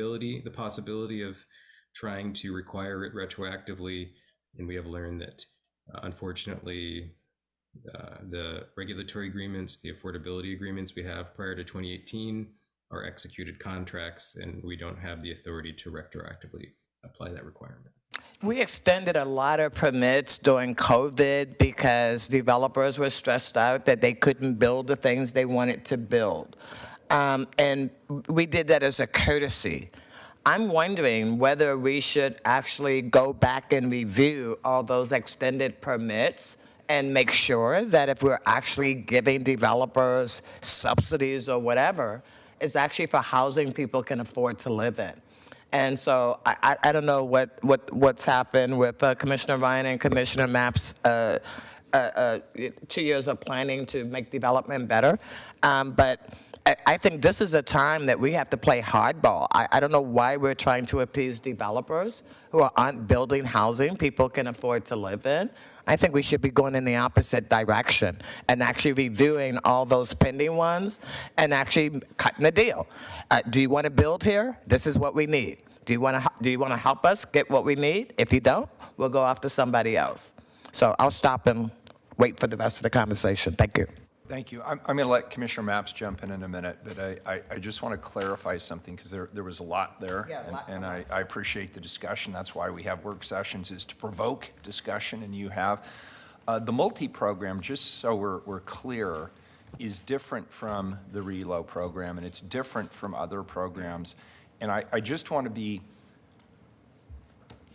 possibility of trying to require it retroactively, and we have learned that unfortunately the regulatory agreements, the affordability agreements we have prior to 2018 are executed contracts, and we don't have the authority to retroactively apply that requirement. We extended a lot of permits during COVID because developers were stressed out that they couldn't build the things they wanted to build. And we did that as a courtesy. I'm wondering whether we should actually go back and review all those extended permits and make sure that if we're actually giving developers subsidies or whatever, it's actually for housing people can afford to live in. And so I don't know what's happened with Commissioner Ryan and Commissioner Mapp's 2 years of planning to make development better. But I think this is a time that we have to play hardball. I don't know why we're trying to appease developers who aren't building housing people can afford to live in. I think we should be going in the opposite direction and actually reviewing all those pending ones and actually cutting the deal. Do you want to build here? This is what we need. Do you want to help us get what we need? If you don't, we'll go after somebody else. So I'll stop and wait for the rest of the conversation. Thank you. Thank you. I'm going to let Commissioner Mapps jump in a minute, but I just want to clarify something because there was a lot there. Yeah, a lot and going I appreciate the discussion. That's why we have work sessions, is to provoke discussion, and you have. The MULTE program, just so we're clear, is different from the RELO program, and it's different from other programs. And I just want to be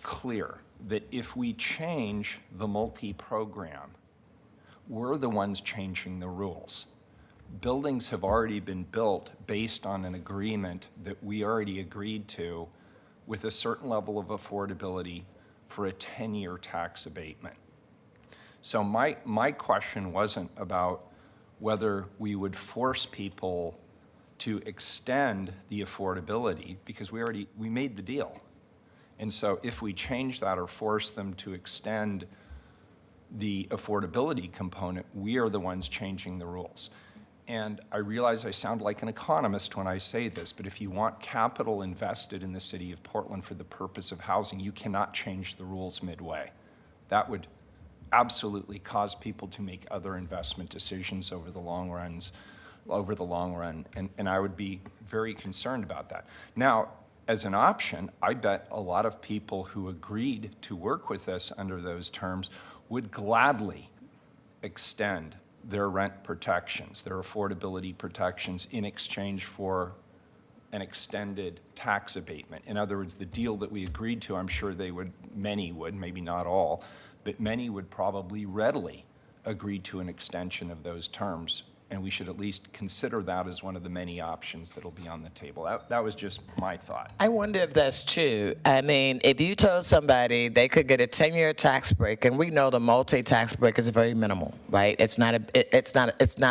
clear that if we change the MULTE program, we're the ones changing the rules. Buildings have already been built based on an agreement that we already agreed to with a certain level of affordability for a 10-year tax abatement. So my question wasn't about whether we would force people to extend the affordability, because we made the deal. And so if we change that or force them to extend the affordability component, we are the ones changing the rules. And I realize I sound like an economist when I say this, but if you want capital invested in the city of Portland for the purpose of housing, you cannot change the rules midway. That would absolutely cause people to make other investment decisions over the long run, and I would be very concerned about that. Now, as an option, I bet a lot of people who agreed to work with us under those terms would gladly extend their rent protections, their affordability protections, in exchange for an extended tax abatement. In other words, the deal that we agreed to, I'm sure many would, maybe not all, but many would probably readily agree to an extension of those terms. And we should at least consider that as one of the many options that'll be on the table. That was just my thought. I wonder if that's true. I mean, if you told somebody they could get a 10-year tax break, and we know the multi-tax break is very minimal, right? It's not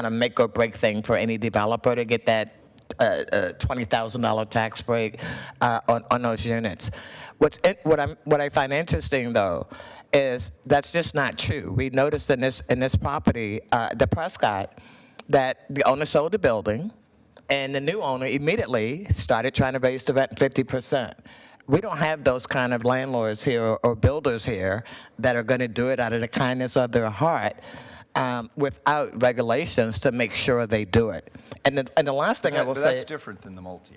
a make or break thing for any developer to get that $20,000 tax break on those units. What I find interesting though is that's just not true. We noticed in this property, the Prescott, that the owner sold the building, and the new owner immediately started trying to raise the rent 50%. We don't have those kind of landlords here or builders here that are going to do it out of the kindness of their heart without regulations to make sure they do it. And the last thing I will say... That's different than the MULTE.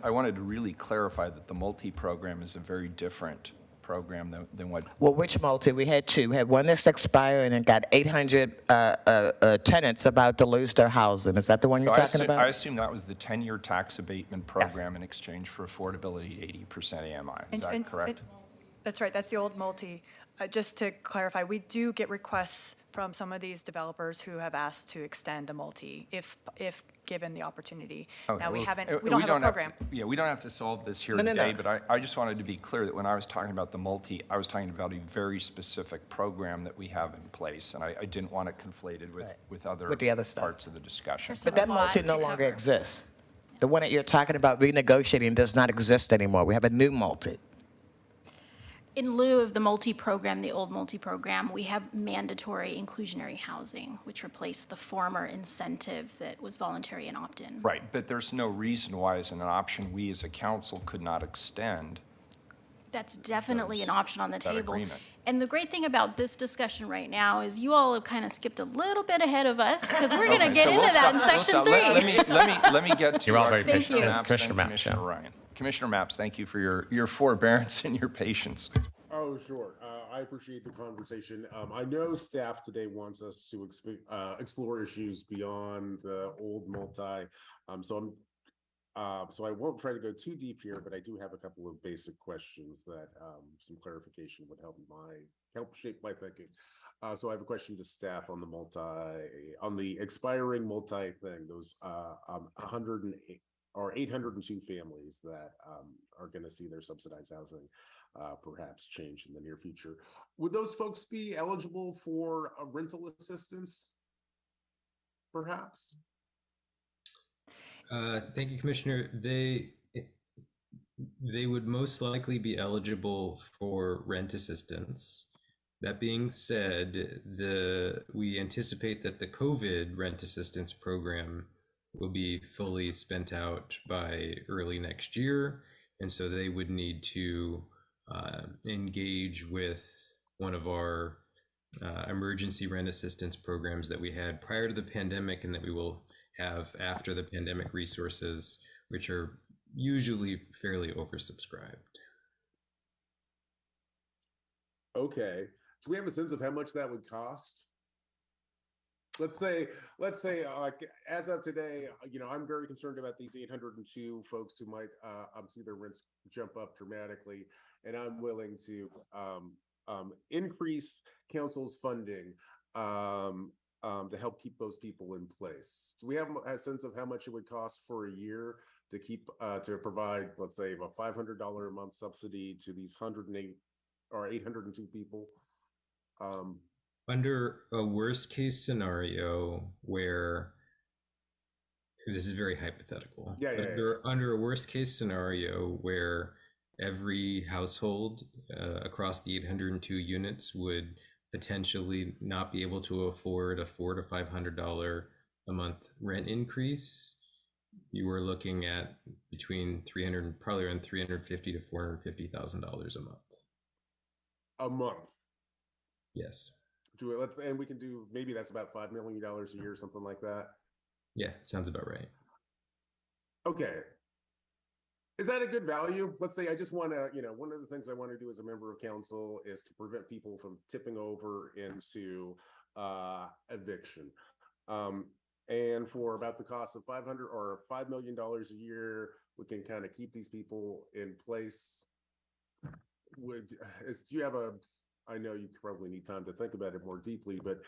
I wanted to really clarify that the MULTE program is a very different program than what... Well, which multi? We had two. We had one that's expiring and got 800 tenants about to lose their housing. Is that the one you're talking about? I assume that was the 10-year tax abatement program in exchange for affordability at 80% AMI. Is that correct? That's right. That's the old multi. Just to clarify, we do get requests from some of these developers who have asked to extend the multi if given the opportunity. Okay, Now, we well, don't have a program. We don't have to solve this here No. today, but I just wanted to be clear that when I was talking about the multi, I was talking about a very specific program that we have in place, and I didn't want it conflated with other With the other stuff. parts of the discussion. But that multi no longer exists. The one that you're talking about renegotiating does not exist anymore. We have a new multi. In lieu of the multi-program, the old multi-program, we have mandatory inclusionary housing, which replaced the former incentive that was voluntary and opt-in. Right, but there's no reason why, as an option, we as a council could not extend. That's definitely an option on the that table. agreement. And the great thing about this discussion right now is you all have kind of skipped a little bit ahead of us, because we're going to get into that in section 3. Let me get to You're all very patient. Commissioner Mapps, Commissioner then Mapps, Commissioner yeah. Ryan. Commissioner Mapps, thank you for your forbearance and your patience. Oh, sure. I appreciate the conversation. I know staff today wants us to explore issues beyond the old multi. So I won't try to go too deep here, but I do have a couple of basic questions that some clarification would help shape my thinking. So I have a question to staff on the expiring multi thing. Those 108 or 802 families that are going to see their subsidized housing perhaps change in the near future. Would those folks be eligible for a rental assistance, perhaps? Thank you, Commissioner. They would most likely be eligible for rent assistance. That being said, we anticipate that the COVID rent assistance program will be fully spent out by early next year. And so they would need to engage with one of our emergency rent assistance programs that we had prior to the pandemic and that we will have after the pandemic resources, which are usually fairly oversubscribed. Okay. Do we have a sense of how much that would cost? Let's say, as of today, I'm very concerned about these 802 folks who might see their rents jump up dramatically, and I'm willing to increase council's funding to help keep those people in place. Do we have a sense of how much it would cost for a year to keep to provide, let's say, a $500 a month subsidy to these 108 or 802 people? Under a worst case scenario where this is very hypothetical. Yeah. Under a worst case scenario where every household across the 802 units would potentially not be able to afford a $400 to $500 a month rent increase, you were looking at between probably around $350,000 to $450,000 a month. A month. Yes. And we can do, maybe that's about $5 million a year, something like that. Yeah, sounds about right. Okay. Is that a good value? Let's say I just want to, one of the things I want to do as a member of council is to prevent people from tipping over into eviction. And for about the cost of $500 or $5 million a year, we can kind of keep these people in place. Do you have I know you probably need time to think about it more deeply, but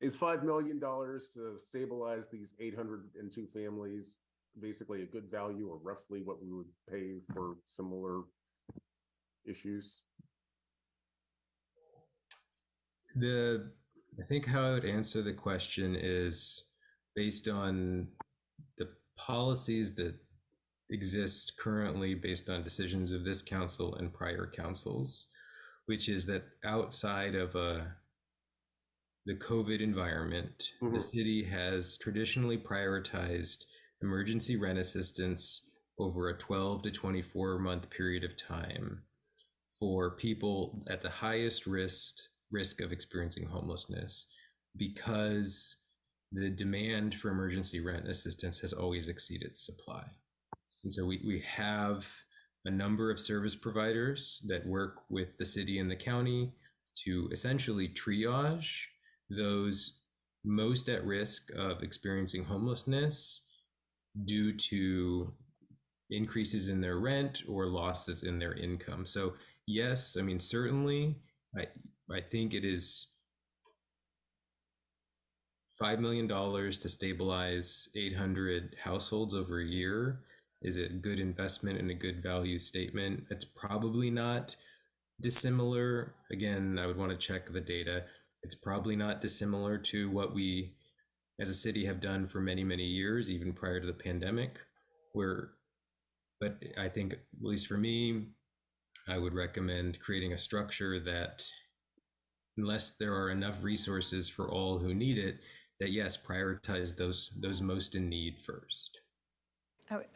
is $5 million to stabilize these 802 families basically a good value, or roughly what we would pay for similar issues? I think how I would answer the question is based on the policies that exist currently based on decisions of this council and prior councils, which is that outside of the COVID environment, the city has traditionally prioritized emergency rent assistance over a 12 to 24 month period of time for people at the highest risk of experiencing homelessness, because the demand for emergency rent assistance has always exceeded supply. And so we have a number of service providers that work with the city and the county to essentially triage those most at risk of experiencing homelessness due to increases in their rent or losses in their income. So yes, I mean, certainly, I think it is $5 million to stabilize 800 households over a year is a good investment and a good value statement. It's probably not dissimilar. Again, I would want to check the data. It's probably not dissimilar to what we as a city have done for many, many years, even prior to the pandemic, but I think, at least for me, I would recommend creating a structure that, unless there are enough resources for all who need it, that yes, prioritize those most in need first.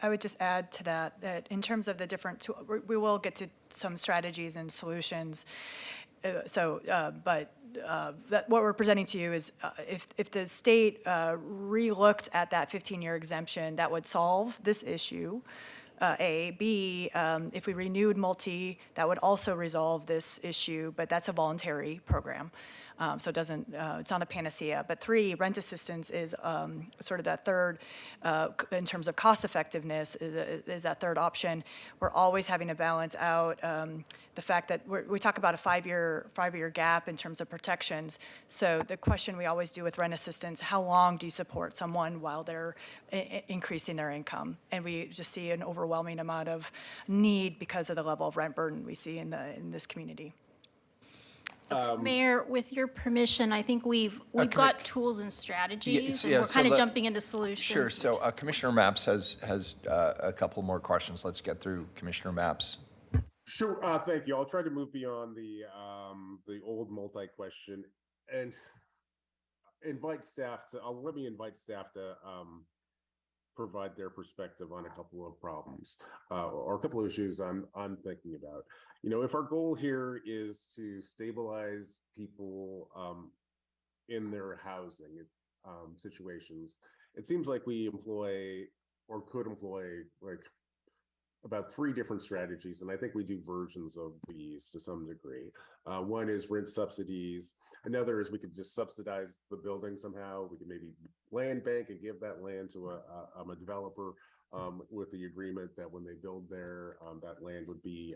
I would just add to that in terms of the different, we will get to some strategies and solutions. But what we're presenting to you is if the state re-looked at that 15-year exemption, that would solve this issue. A. B, if we renewed MULTE, that would also resolve this issue, but that's a voluntary program. So it doesn't, it's not a panacea. But 3, rent assistance is sort of that third, in terms of cost effectiveness, is that third option. We're always having to balance out the fact that we talk about a five-year gap in terms of protections. So the question we always do with rent assistance, how long do you support someone while they're increasing their income? And we just see an overwhelming amount of need because of the level of rent burden we see in this community. Mayor, with your permission, I think we've got tools and strategies, and yeah, we're so kind of let- jumping into solutions. Sure, so Commissioner Mapps has a couple more questions. Let's get through Commissioner Mapps. Sure, thank you. I'll try to move beyond the old MULTE question and invite staff to, let me invite staff to provide their perspective on a couple of problems or a couple of issues I'm thinking about. You know, if our goal here is to stabilize people in their housing situations, it seems like we employ or could employ like about 3 different strategies, and I think we do versions of these to some degree. One is rent subsidies. Another is we could just subsidize the building somehow. We could maybe land bank and give that land to a developer with the agreement that when they build there, that land would be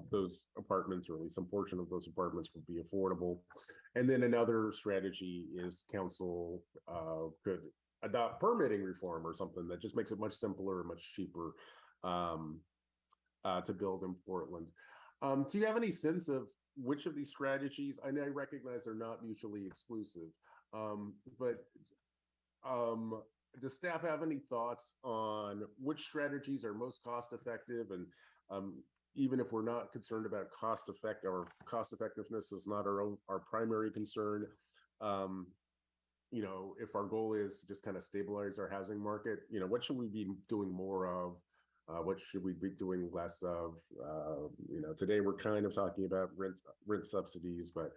those apartments, or at least some portion of those apartments, would be affordable. And then another strategy is council could adopt permitting reform or something that just makes it much simpler and much cheaper to build in Portland. Do you have any sense of which of these strategies? I know I recognize they're not mutually exclusive, but does staff have any thoughts on which strategies are most cost effective? And even if we're not concerned about cost effectiveness is not our primary concern. You know, if our goal is to just kind of stabilize our housing market, you know, what should we be doing more of? What should we be doing less of? You know, today we're kind of talking about rent subsidies, but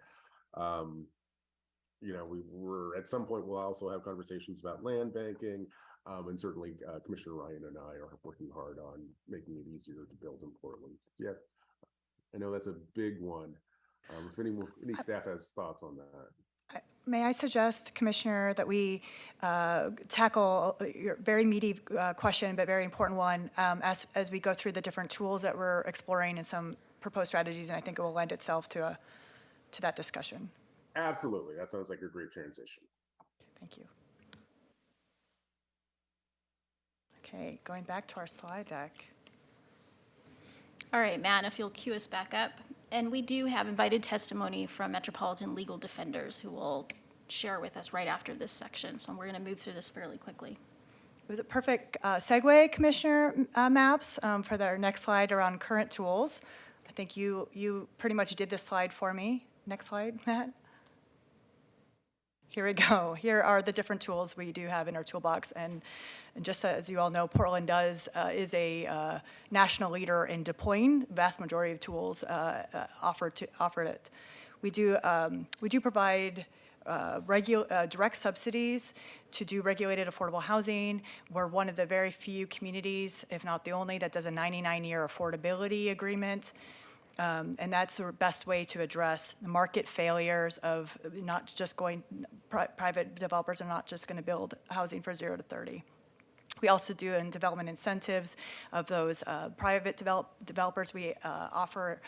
you know, we're at some point we'll also have conversations about land banking, and certainly Commissioner Ryan and I are working hard on making it easier to build in Portland. Yeah, I know that's a big one. If any staff has thoughts on that. May I suggest, Commissioner, that we tackle your very meaty question, but very important one, as we go through the different tools that we're exploring and some proposed strategies, and I think it will lend itself to that discussion. Absolutely, that sounds like a great transition. Thank you. Okay, going back to our slide deck. All right, Matt, if you'll cue us back up. And we do have invited testimony from Metropolitan Legal Defenders who will share with us right after this section. So we're going to move through this fairly quickly. It was a perfect segue, Commissioner Maps, for their next slide around current tools. I think you pretty much did this slide for me. Next slide, Matt. Here we go. Here are the different tools we do have in our toolbox. And just as you all know, Portland is a national leader in deploying the vast majority of tools offered it. We do provide direct subsidies to do regulated affordable housing. We're one of the very few communities, if not the only, that does a 99-year affordability agreement. And that's the best way to address the market failures of not just private developers are not just going to build housing for 0 to 30. We also do in development incentives of those private developers. We offer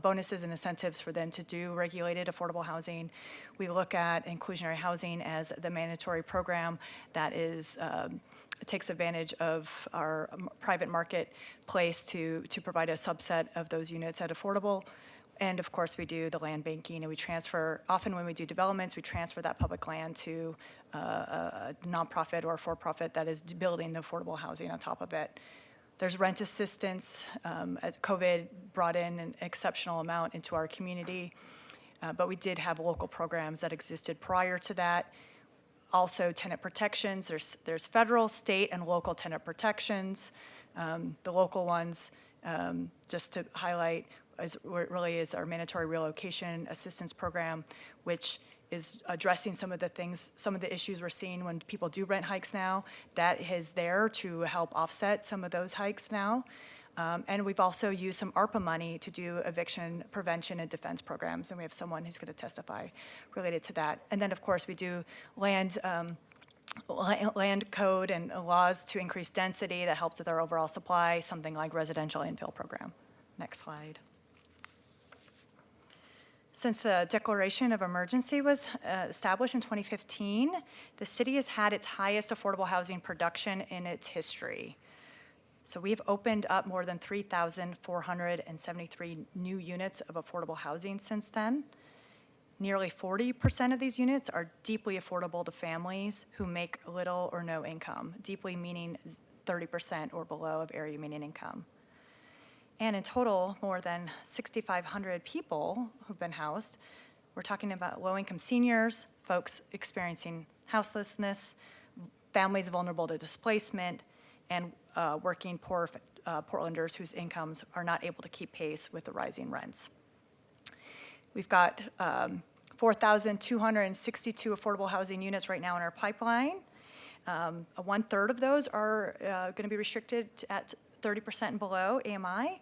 bonuses and incentives for them to do regulated affordable housing. We look at inclusionary housing as the mandatory program that is takes advantage of our private marketplace to provide a subset of those units at affordable. And of course, we do the land banking, and we transfer, often when we do developments, we transfer that public land to a nonprofit or a for-profit that is building the affordable housing on top of it. There's rent assistance. As COVID brought in an exceptional amount into our community, but we did have local programs that existed prior to that. Also, tenant protections. There's federal, state, and local tenant protections. The local ones, just to highlight, really is our mandatory relocation assistance program, which is addressing some of the issues we're seeing when people do rent hikes now. That is there to help offset some of those hikes now. And we've also used some ARPA money to do eviction prevention and defense programs, and we have someone who's going to testify related to that. And then, of course, we do land code and laws to increase density that helps with our overall supply, something like residential infill program. Next slide. Since the declaration of emergency was established in 2015, the city has had its highest affordable housing production in its history. So we've opened up more than 3,473 new units of affordable housing since then. Nearly 40% of these units are deeply affordable to families who make little or no income, deeply meaning 30% or below of area median income. And in total, more than 6,500 people who've been housed. We're talking about low-income seniors, folks experiencing houselessness, families vulnerable to displacement, and working poor Portlanders whose incomes are not able to keep pace with the rising rents. We've got 4,262 affordable housing units right now in our pipeline. 1/3 of those are going to be restricted at 30% and below AMI,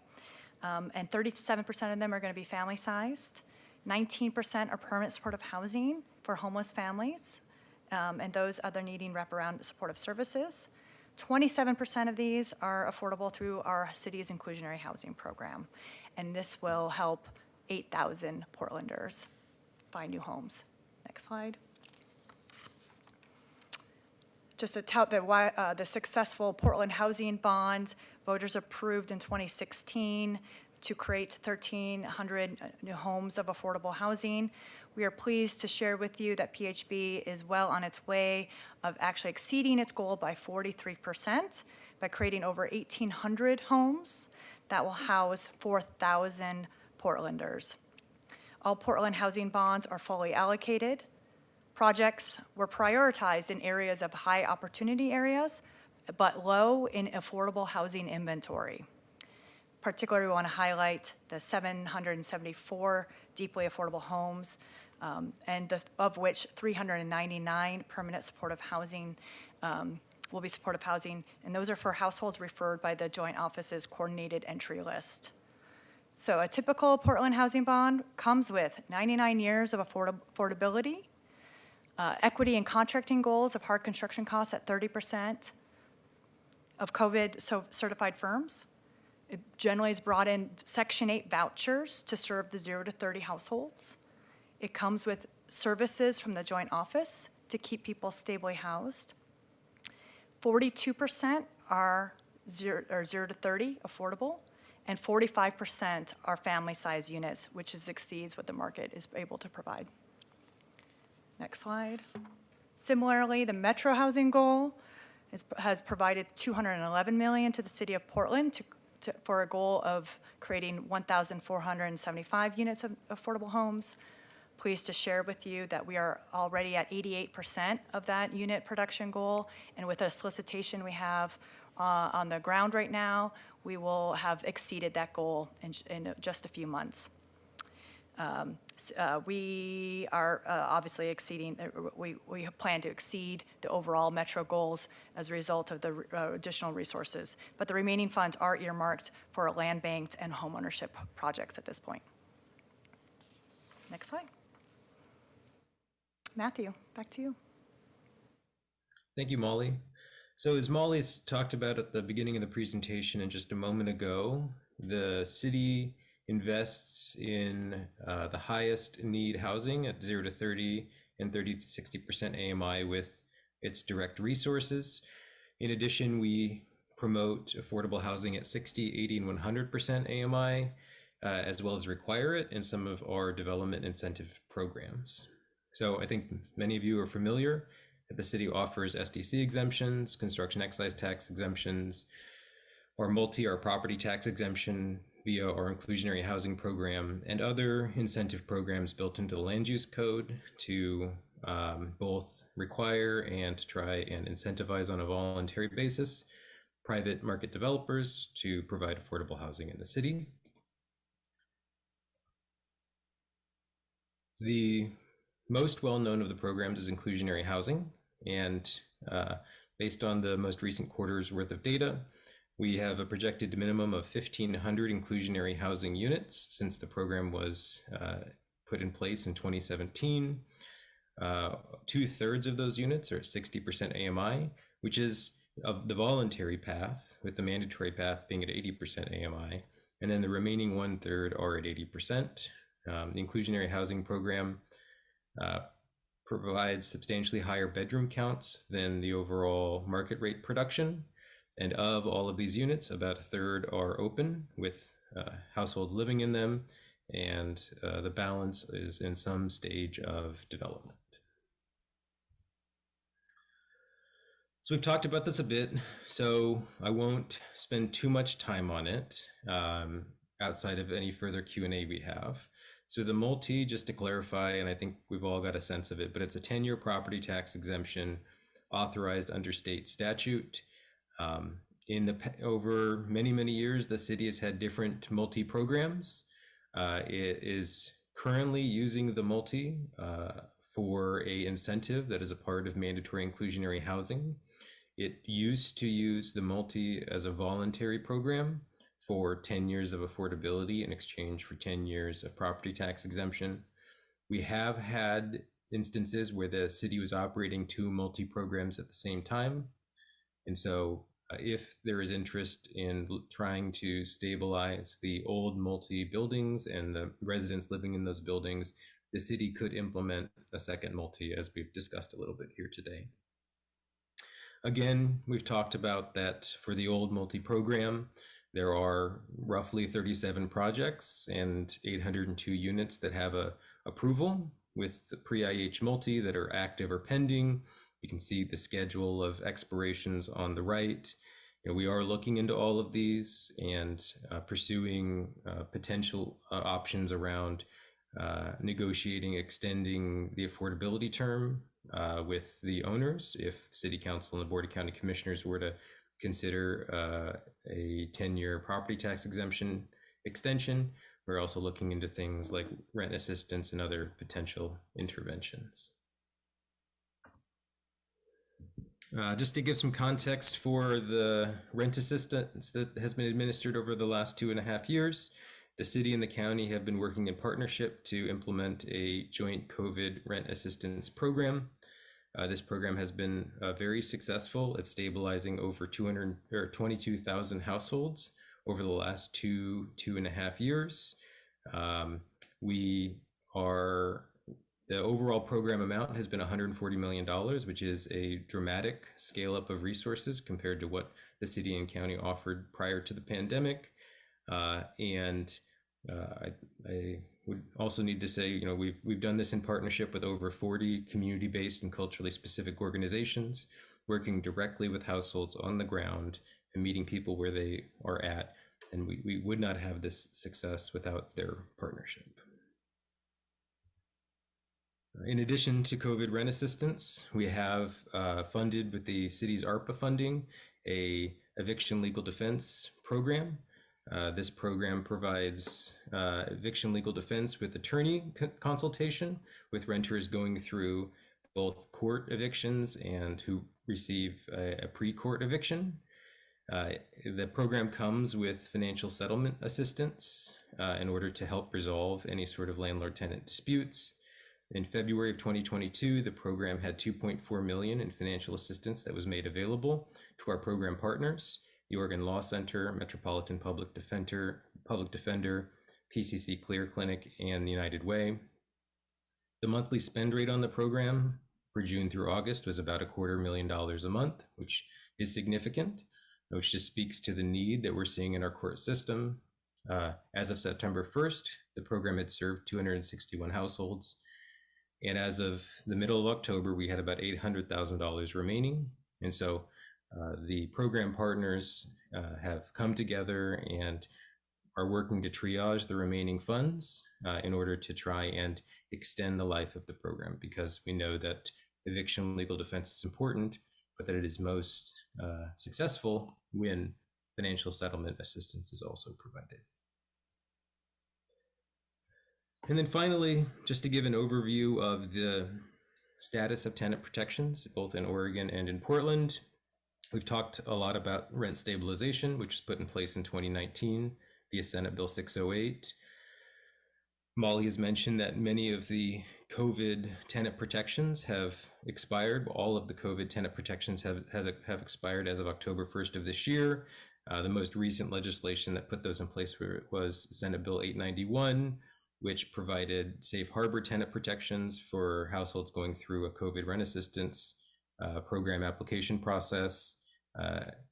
and 37% of them are going to be family-sized. 19% are permanent supportive housing for homeless families and those other needing wraparound supportive services. 27% of these are affordable through our city's inclusionary housing program, and this will help 8,000 Portlanders find new homes. Next slide. Just to tout the successful Portland Housing Bond, voters approved in 2016 to create 1,300 new homes of affordable housing. We are pleased to share with you that PHB is well on its way of actually exceeding its goal by 43% by creating over 1,800 homes that will house 4,000 Portlanders. All Portland housing bonds are fully allocated. Projects were prioritized in areas of high opportunity areas, but low in affordable housing inventory. Particularly, we want to highlight the 774 deeply affordable homes, of which 399 permanent supportive housing will be supportive housing, and those are for households referred by the Joint Office's coordinated entry list. So a typical Portland housing bond comes with 99 years of affordability, equity and contracting goals of hard construction costs at 30% of COVID certified firms. It generally has brought in Section 8 vouchers to serve the 0 to 30 households. It comes with services from the Joint Office to keep people stably housed. 42% are 0 to 30 affordable, and 45% are family-size units, which exceeds what the market is able to provide. Next slide. Similarly, the Metro housing goal has provided $211 million to the city of Portland for a goal of creating 1,475 units of affordable homes. Pleased to share with you that we are already at 88% of that unit production goal, and with a solicitation we have on the ground right now, we will have exceeded that goal in just a few months. We are obviously exceeding, we plan to exceed the overall Metro goals as a result of the additional resources, but the remaining funds are earmarked for land banked and homeownership projects at this point. Next slide. Matthew, back to you. Thank you, Molly. So as Molly's talked about at the beginning of the presentation and just a moment ago, the city invests in the highest need housing at 0 to 30 and 30 to 60% AMI with its direct resources. In addition, we promote affordable housing at 60, 80, and 100% AMI, as well as require it in some of our development incentive programs. So I think many of you are familiar that the city offers SDC exemptions, construction excise tax exemptions, or MULTE, our property tax exemption, via our inclusionary housing program, and other incentive programs built into the land use code to both require and to try and incentivize on a voluntary basis private market developers to provide affordable housing in the city. The most well-known of the programs is inclusionary housing, and based on the most recent quarter's worth of data, we have a projected minimum of 1,500 inclusionary housing units since the program was put in place in 2017. 2/3 of those units are at 60% AMI, which is of the voluntary path, with the mandatory path being at 80% AMI, and then the remaining 1/3 are at 80%. The inclusionary housing program provides substantially higher bedroom counts than the overall market rate production. And of all of these units, about 1/3 are open with households living in them, and the balance is in some stage of development. So we've talked about this a bit, so I won't spend too much time on it outside of any further Q&A we have. So the MULTE, just to clarify, and I think we've all got a sense of it, but it's a 10-year property tax exemption authorized under state statute. Over many years, the city has had different MULTE programs. It is currently using the MULTE for a incentive that is a part of mandatory inclusionary housing. It used to use the MULTE as a voluntary program for 10 years of affordability in exchange for 10 years of property tax exemption. We have had instances where the city was operating two MULTE programs at the same time. And so if there is interest in trying to stabilize the old MULTE buildings and the residents living in those buildings, the city could implement a second MULTE, as we've discussed a little bit here today. Again, we've talked about that for the old MULTE program, there are roughly 37 projects and 802 units that have a approval with the pre-IH MULTE that are active or pending. You can see the schedule of expirations on the right. We are looking into all of these and pursuing potential options around negotiating, extending the affordability term with the owners if the City Council and the Board of County Commissioners were to consider a 10-year property tax exemption extension. We're also looking into things like rent assistance and other potential interventions. Just to give some context for the rent assistance that has been administered over the last 2.5 years, the city and the county have been working in partnership to implement a joint COVID rent assistance program. This program has been very successful at stabilizing over 22,000 households over the last 2.5 years. The overall program amount has been $140 million, which is a dramatic scale up of resources compared to what the city and county offered prior to the pandemic. I would also need to say, we've done this in partnership with over 40 community-based and culturally specific organizations, working directly with households on the ground and meeting people where they are at. And we would not have this success without their partnership. In addition to COVID rent assistance, we have funded with the city's ARPA funding a eviction legal defense program. This program provides eviction legal defense with attorney consultation with renters going through both court evictions and who receive a pre-court eviction. The program comes with financial settlement assistance in order to help resolve any sort of landlord-tenant disputes. In February of 2022, the program had $2.4 million in financial assistance that was made available to our program partners, the Oregon Law Center, Metropolitan Public Defender, PCC Clear Clinic, and the United Way. The monthly spend rate on the program for June through August was about $250,000 a month, which is significant, which just speaks to the need that we're seeing in our court system. As of September 1st, the program had served 261 households. And as of the middle of October, we had about $800,000 remaining. And so the program partners have come together and are working to triage the remaining funds in order to try and extend the life of the program, because we know that eviction legal defense is important, but that it is most successful when financial settlement assistance is also provided. And then finally, just to give an overview of the status of tenant protections, both in Oregon and in Portland. We've talked a lot about rent stabilization, which was put in place in 2019 via Senate Bill 608. Molly has mentioned that many of the COVID tenant protections have expired. All of the COVID tenant protections have expired as of October 1st of this year. The most recent legislation that put those in place was Senate Bill 891, which provided safe harbor tenant protections for households going through a COVID rent assistance program application process.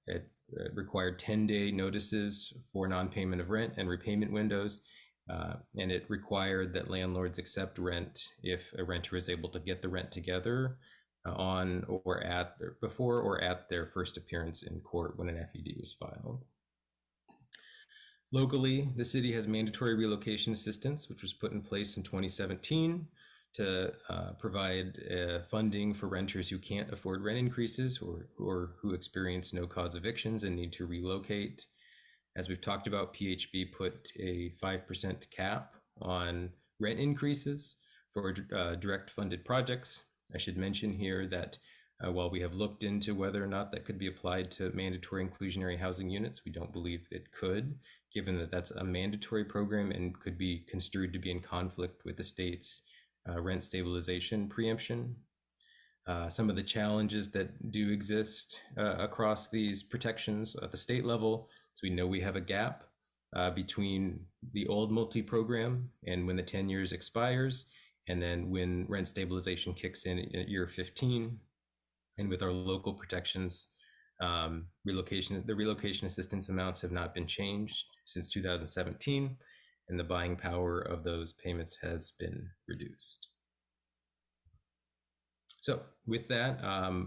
It required 10-day notices for non-payment of rent and repayment windows. And it required that landlords accept rent if a renter is able to get the rent together on or at before or at their first appearance in court when an FED was filed. Locally, the city has mandatory relocation assistance, which was put in place in 2017 to provide funding for renters who can't afford rent increases or who experience no-cause evictions and need to relocate. As we've talked about, PHB put a 5% cap on rent increases for direct funded projects. I should mention here that while we have looked into whether or not that could be applied to mandatory inclusionary housing units, we don't believe it could, given that that's a mandatory program and could be construed to be in conflict with the state's rent stabilization preemption. Some of the challenges that do exist across these protections at the state level. So we know we have a gap between the old MULTE program and when the 10 years expires, and then when rent stabilization kicks in at year 15. And with our local protections, the relocation assistance amounts have not been changed since 2017, and the buying power of those payments has been reduced. So with that,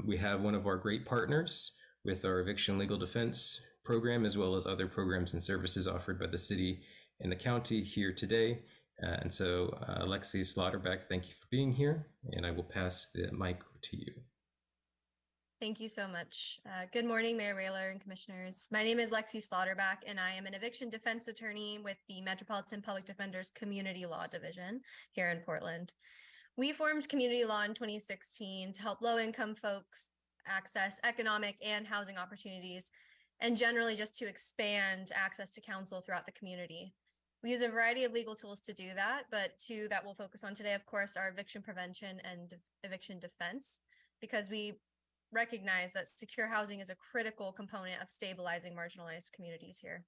we have one of our great partners with our eviction legal defense program, as well as other programs and services offered by the city and the county here today. And so Lexi Slaughterback, thank you for being here, and I will pass the mic to you. Thank you so much. Good morning, Mayor Whaler and commissioners. My name is Lexi Slaughterback, and I am an eviction defense attorney with the Metropolitan Public Defender's Community Law Division here in Portland. We formed community law in 2016 to help low-income folks access economic and housing opportunities, and generally just to expand access to counsel throughout the community. We use a variety of legal tools to do that, but two that we'll focus on today, of course, are eviction prevention and eviction defense, because we recognize that secure housing is a critical component of stabilizing marginalized communities here.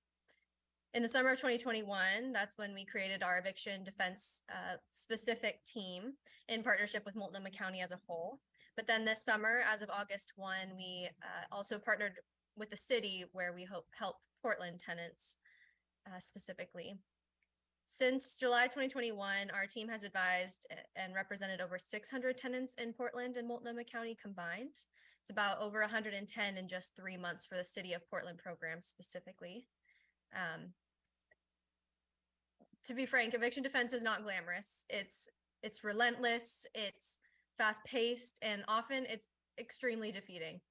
In the summer of 2021, that's when we created our eviction defense specific team in partnership with Multnomah County as a whole. But then this summer, as of August 1, we also partnered with the city, where we help Portland tenants specifically. Since July 2021, our team has advised and represented over 600 tenants in Portland and Multnomah County combined. It's about over 110 in just 3 months for the City of Portland program specifically. To be frank, eviction defense is not glamorous. It's relentless, it's fast-paced, and often it's extremely defeating.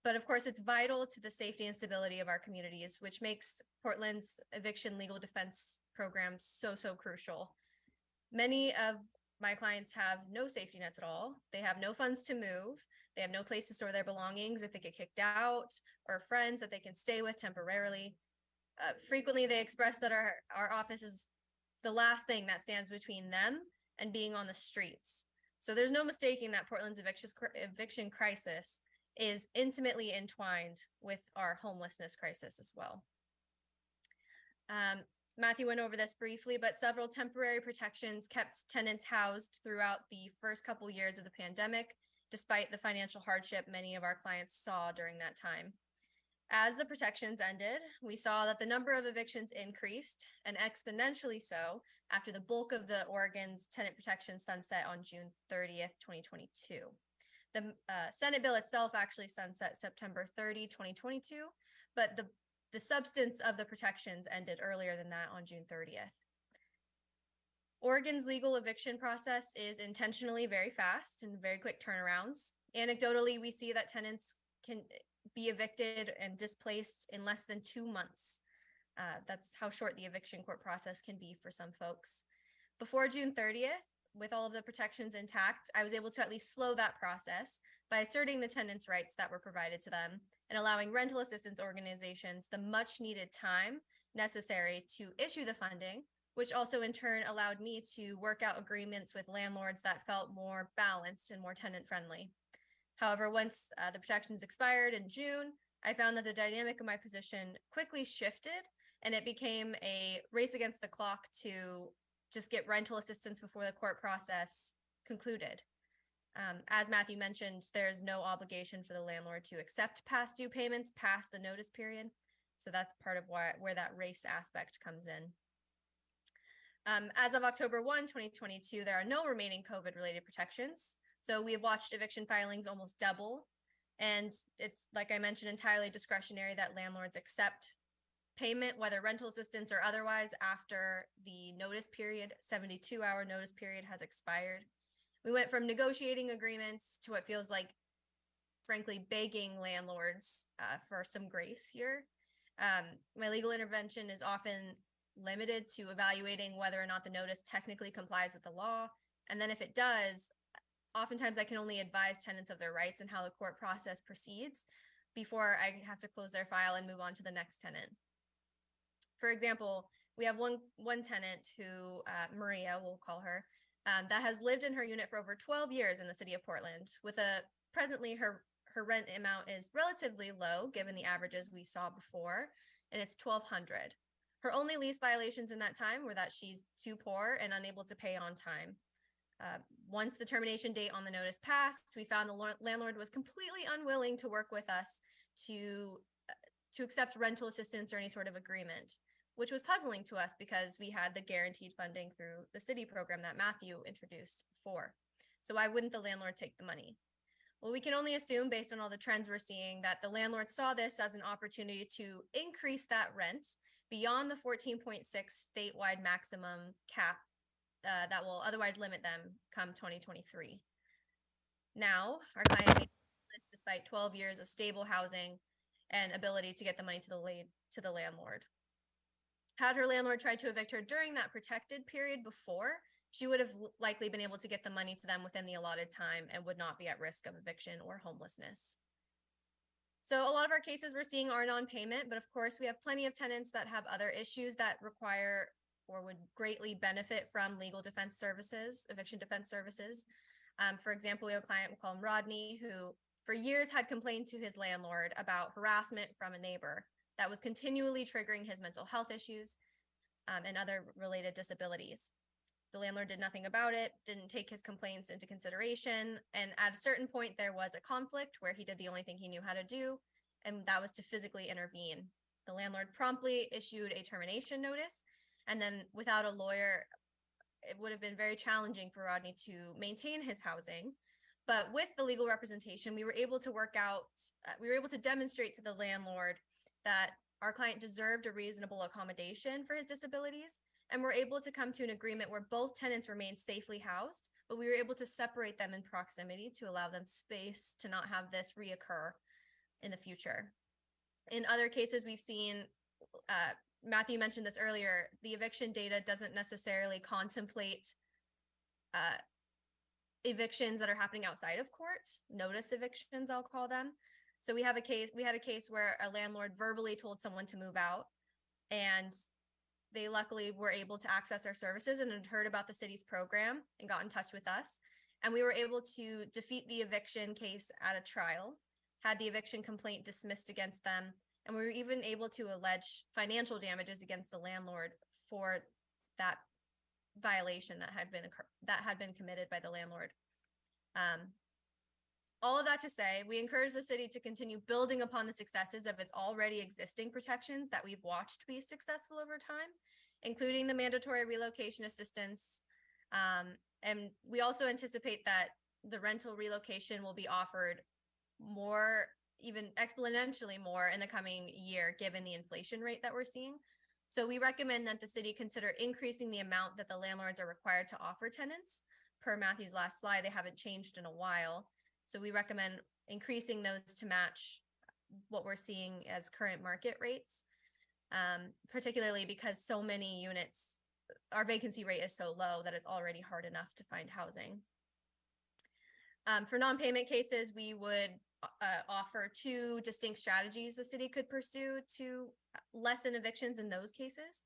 But of course, it's vital to the safety and stability of our communities, which makes Portland's eviction legal defense program so crucial. Many of my clients have no safety nets at all. They have no funds to move. They have no place to store their belongings if they get kicked out, or friends that they can stay with temporarily. Frequently, they express that our office is the last thing that stands between them and being on the streets. So there's no mistaking that Portland's eviction crisis is intimately entwined with our homelessness crisis as well. Matthew went over this briefly, but several temporary protections kept tenants housed throughout the first couple years of the pandemic, despite the financial hardship many of our clients saw during that time. As the protections ended, we saw that the number of evictions increased, and exponentially so, after the bulk of the Oregon's tenant protection sunset on June 30th, 2022. The Senate bill itself actually sunset September 30, 2022, but the substance of the protections ended earlier than that on June 30th. Oregon's legal eviction process is intentionally very fast and very quick turnarounds. Anecdotally, we see that tenants can be evicted and displaced in less than 2 months. That's how short the eviction court process can be for some folks. Before June 30th, with all of the protections intact, I was able to at least slow that process by asserting the tenants' rights that were provided to them and allowing rental assistance organizations the much needed time necessary to issue the funding, which also in turn allowed me to work out agreements with landlords that felt more balanced and more tenant friendly. However, once the protections expired in June, I found that the dynamic of my position quickly shifted, and it became a race against the clock to just get rental assistance before the court process concluded. As Matthew mentioned, there's no obligation for the landlord to accept past due payments past the notice period. So that's part of where that race aspect comes in. As of October 1, 2022, there are no remaining COVID-related protections. So we have watched eviction filings almost double. And it's, like I mentioned, entirely discretionary that landlords accept payment, whether rental assistance or otherwise, after the notice period, 72-hour notice period has expired. We went from negotiating agreements to what feels like, frankly, begging landlords for some grace here. My legal intervention is often limited to evaluating whether or not the notice technically complies with the law. And then if it does, oftentimes I can only advise tenants of their rights and how the court process proceeds before I have to close their file and move on to the next tenant. For example, we have one tenant who, Maria, we'll call her, that has lived in her unit for over 12 years in the city of Portland. Presently her rent amount is relatively low given the averages we saw before, and it's $1,200. Her only lease violations in that time were that she's too poor and unable to pay on time. Once the termination date on the notice passed, we found the landlord was completely unwilling to work with us to accept rental assistance or any sort of agreement, which was puzzling to us because we had the guaranteed funding through the city program that Matthew introduced before. So why wouldn't the landlord take the money? Well, we can only assume based on all the trends we're seeing that the landlord saw this as an opportunity to increase that rent beyond the 14.6 statewide maximum cap that will otherwise limit them come 2023. Now, our client made this despite 12 years of stable housing and ability to get the money to the landlord. Had her landlord tried to evict her during that protected period before, she would have likely been able to get the money to them within the allotted time and would not be at risk of eviction or homelessness. So a lot of our cases we're seeing are non-payment, but of course we have plenty of tenants that have other issues that require or would greatly benefit from legal defense services, eviction defense services. For example, we have a client, we'll call him Rodney, who for years had complained to his landlord about harassment from a neighbor that was continually triggering his mental health issues and other related disabilities. The landlord did nothing about it, didn't take his complaints into consideration, and at a certain point there was a conflict where he did the only thing he knew how to do, and that was to physically intervene. The landlord promptly issued a termination notice, and then without a lawyer, it would have been very challenging for Rodney to maintain his housing. But with the legal representation, we were able to demonstrate to the landlord that our client deserved a reasonable accommodation for his disabilities, and we're able to come to an agreement where both tenants remained safely housed, but we were able to separate them in proximity to allow them space to not have this reoccur in the future. In other cases, we've seen, Matthew mentioned this earlier, the eviction data doesn't necessarily contemplate evictions that are happening outside of court, notice evictions, I'll call them. So we had a case where a landlord verbally told someone to move out, and they luckily were able to access our services and had heard about the city's program and got in touch with us. And we were able to defeat the eviction case at a trial, had the eviction complaint dismissed against them, and we were even able to allege financial damages against the landlord for that violation that had been committed by the landlord. All of that to say, we encourage the city to continue building upon the successes of its already existing protections that we've watched be successful over time, including the mandatory relocation assistance. And we also anticipate that the rental relocation will be offered more, even exponentially more in the coming year, given the inflation rate that we're seeing. So we recommend that the city consider increasing the amount that the landlords are required to offer tenants. Per Matthew's last slide, they haven't changed in a while. So we recommend increasing those to match what we're seeing as current market rates, particularly because so many units, our vacancy rate is so low that it's already hard enough to find housing. For non-payment cases, we would offer two distinct strategies the city could pursue to lessen evictions in those cases.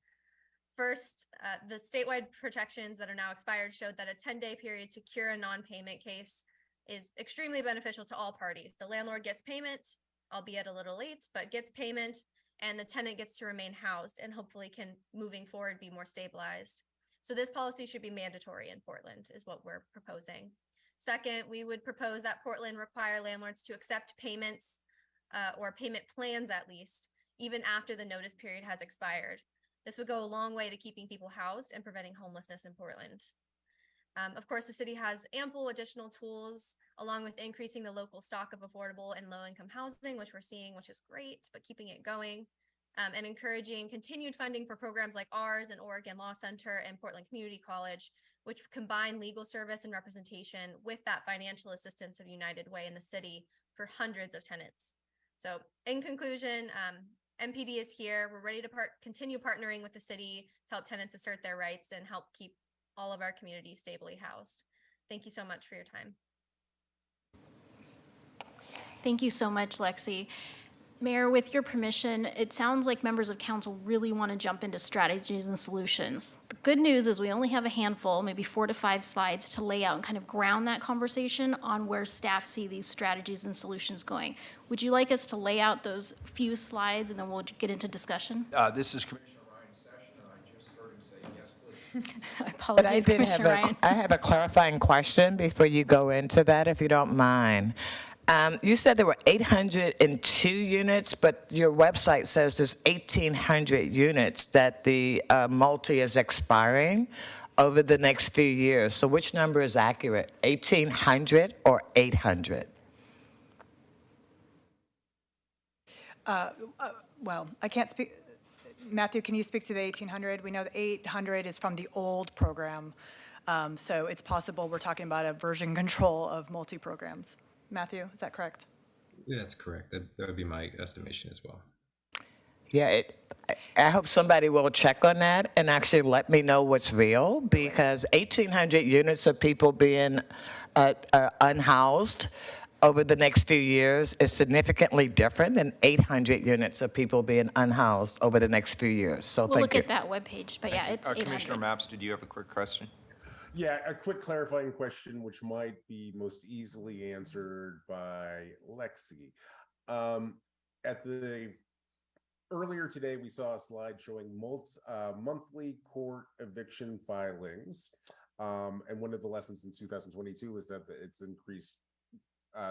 First, the statewide protections that are now expired showed that a 10-day period to cure a non-payment case is extremely beneficial to all parties. The landlord gets payment, albeit a little late, but gets payment, and the tenant gets to remain housed and hopefully can, moving forward, be more stabilized. So this policy should be mandatory in Portland, is what we're proposing. Second, we would propose that Portland require landlords to accept payments or payment plans at least, even after the notice period has expired. This would go a long way to keeping people housed and preventing homelessness in Portland. Of course, the city has ample additional tools, along with increasing the local stock of affordable and low-income housing, which we're seeing, which is great, but keeping it going, and encouraging continued funding for programs like ours and Oregon Law Center and Portland Community College, which combine legal service and representation with that financial assistance of United Way in the city for hundreds of tenants. So in conclusion, MPD is here. We're ready to continue partnering with the city to help tenants assert their rights and help keep all of our community stably housed. Thank you so much for your time. Thank you so much, Lexi. Mayor, with your permission, it sounds like members of council really want to jump into strategies and solutions. The good news is we only have a handful, maybe 4 to 5 slides to lay out and kind of ground that conversation on where staff see these strategies and solutions going. Would you like us to lay out those few slides and then we'll get into discussion? This is Commissioner Ryan's session, and I just heard him say yes, please. I But I apologize, did have Commissioner Ryan. I have a clarifying question before you go into that, if you don't mind. You said there were 802 units, but your website says there's 1,800 units that the MULTE is expiring over the next few years. So which number is accurate, 1,800 or 800? Well, I can't speak. Matthew, can you speak to the 1,800? We know the 800 is from the old program. So it's possible we're talking about a version control of multi-programs. Matthew, is that correct? Yeah, that's correct. That would be my estimation as well. Yeah, I hope somebody will check on that and actually let me know what's real, because 1,800 units of people being unhoused over the next few years is significantly different than 800 units of people being unhoused over the next few years. So We'll thank look you. at that webpage, but yeah, it's 800. Commissioner Maps, did you have a quick question? Yeah, a quick clarifying question, which might be most easily answered by Lexi. Earlier today, we saw a slide showing monthly court eviction filings. And one of the lessons in 2022 is that it's increased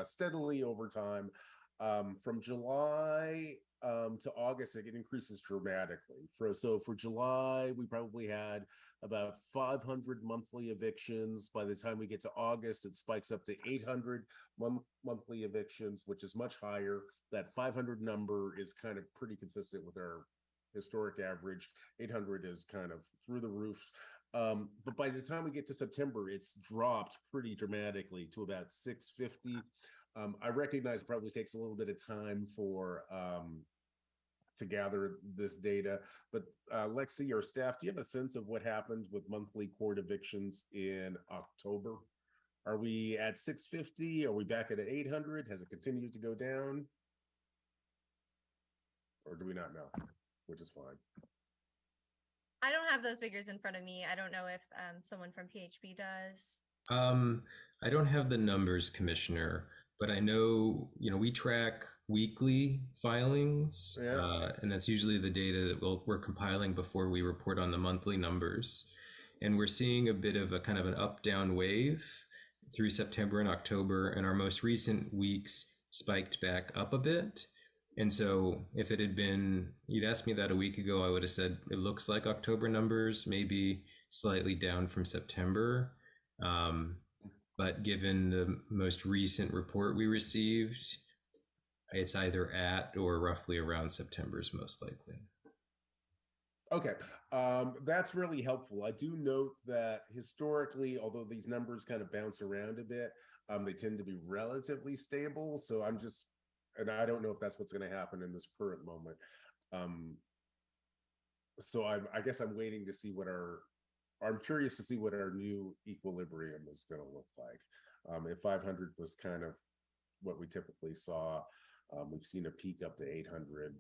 steadily over time. From July to August, it increases dramatically. So for July, we probably had about 500 monthly evictions. By the time we get to August, it spikes up to 800 monthly evictions, which is much higher. That 500 number is kind of pretty consistent with our historic average. 800 is kind of through the roof. But by the time we get to September, it's dropped pretty dramatically to about 650. I recognize it probably takes a little bit of time for to gather this data, but Lexi or staff, do you have a sense of what happened with monthly court evictions in October? Are we at 650? Are we back at 800? Has it continued to go down? Or do we not know? Which is fine. I don't have those figures in front of me. I don't know if someone from PHB does. I don't have the numbers, Commissioner, but I know, we track weekly filings, and that's usually the data that we're compiling before we report on the monthly numbers. And we're seeing a bit of a kind of an up-down wave through September and October, and our most recent weeks spiked back up a bit. And so if it had been, you'd asked me that a week ago, I would have said it looks like October numbers, maybe slightly down from September. But given the most recent report we received, it's either at or roughly around September's most likely. Okay, that's really helpful. I do note that historically, although these numbers kind of bounce around a bit, they tend to be relatively stable. So and I don't know if that's what's going to happen in this current moment. So I guess I'm waiting to see I'm curious to see what our new equilibrium is going to look like. If 500 was kind of what we typically saw, we've seen a peak up to 800,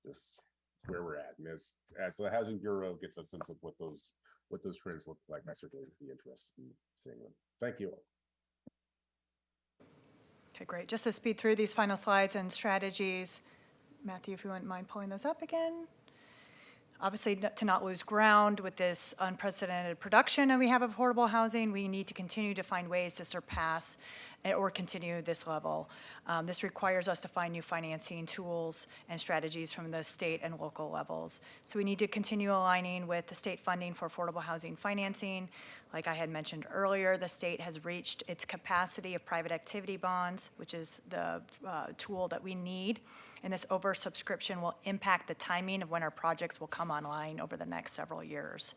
just where we're at. And as the Housing Bureau gets a sense of what those trends look like, I certainly would be interested in seeing them. Thank you. Okay, great. Just to speed through these final slides and strategies, Matthew, if you wouldn't mind pulling those up again. Obviously, to not lose ground with this unprecedented production that we have of affordable housing, we need to continue to find ways to surpass or continue this level. This requires us to find new financing tools and strategies from the state and local levels. So we need to continue aligning with the state funding for affordable housing financing. Like I had mentioned earlier, the state has reached its capacity of private activity bonds, which is the tool that we need. And this oversubscription will impact the timing of when our projects will come online over the next several years.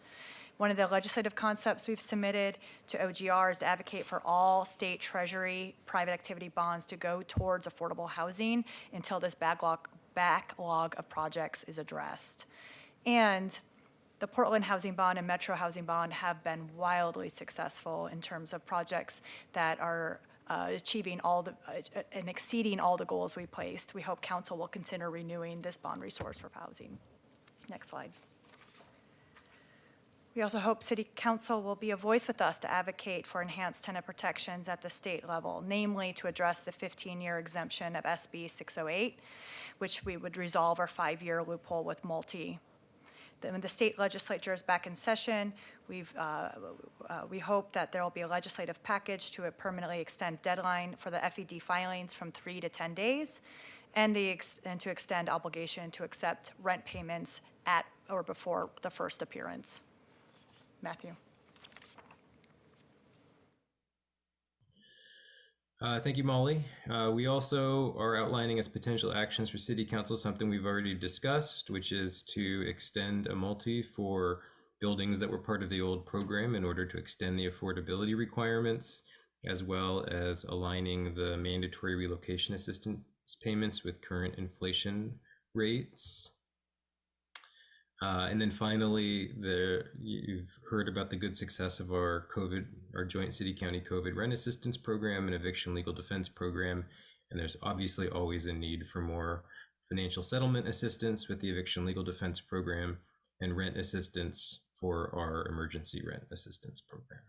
One of the legislative concepts we've submitted to OGR is to advocate for all state treasury private activity bonds to go towards affordable housing until this backlog of projects is addressed. And the Portland Housing Bond and Metro Housing Bond have been wildly successful in terms of projects that are achieving all the and exceeding all the goals we placed. We hope council will consider renewing this bond resource for housing. Next slide. We also hope City Council will be a voice with us to advocate for enhanced tenant protections at the state level, namely to address the 15-year exemption of SB 608, which we would resolve our 5-year loophole with MULTE. When the state legislature is back in session, we hope that there will be a legislative package to permanently extend deadline for the FED filings from 3 to 10 days, and to extend obligation to accept rent payments at or before the first appearance. Matthew. Thank you, Molly. We also are outlining as potential actions for City Council something we've already discussed, which is to extend a multi for buildings that were part of the old program in order to extend the affordability requirements, as well as aligning the mandatory relocation assistance payments with current inflation rates. And then finally, you've heard about the good success of our joint city-county COVID rent assistance program and eviction legal defense program. And there's obviously always a need for more financial settlement assistance with the eviction legal defense program and rent assistance for our emergency rent assistance program.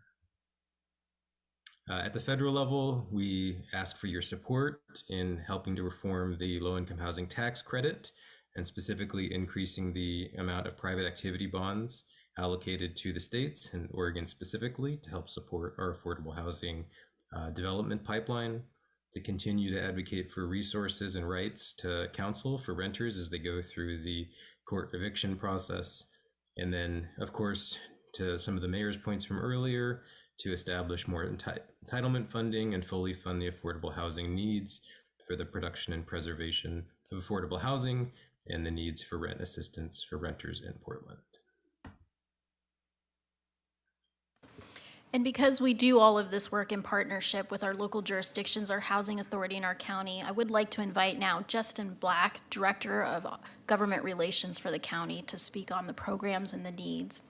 At the federal level, we ask for your support in helping to reform the low-income housing tax credit, and specifically increasing the amount of private activity bonds allocated to the states and Oregon specifically to help support our affordable housing development pipeline, to continue to advocate for resources and rights to counsel for renters as they go through the court eviction process. And then, of course, to some of the mayor's points from earlier, to establish more entitlement funding and fully fund the affordable housing needs for the production and preservation of affordable housing and the needs for rent assistance for renters in Portland. And because we do all of this work in partnership with our local jurisdictions, our housing authority in our county, I would like to invite now Justin Black, Director of Government Relations for the county, to speak on the programs and the needs.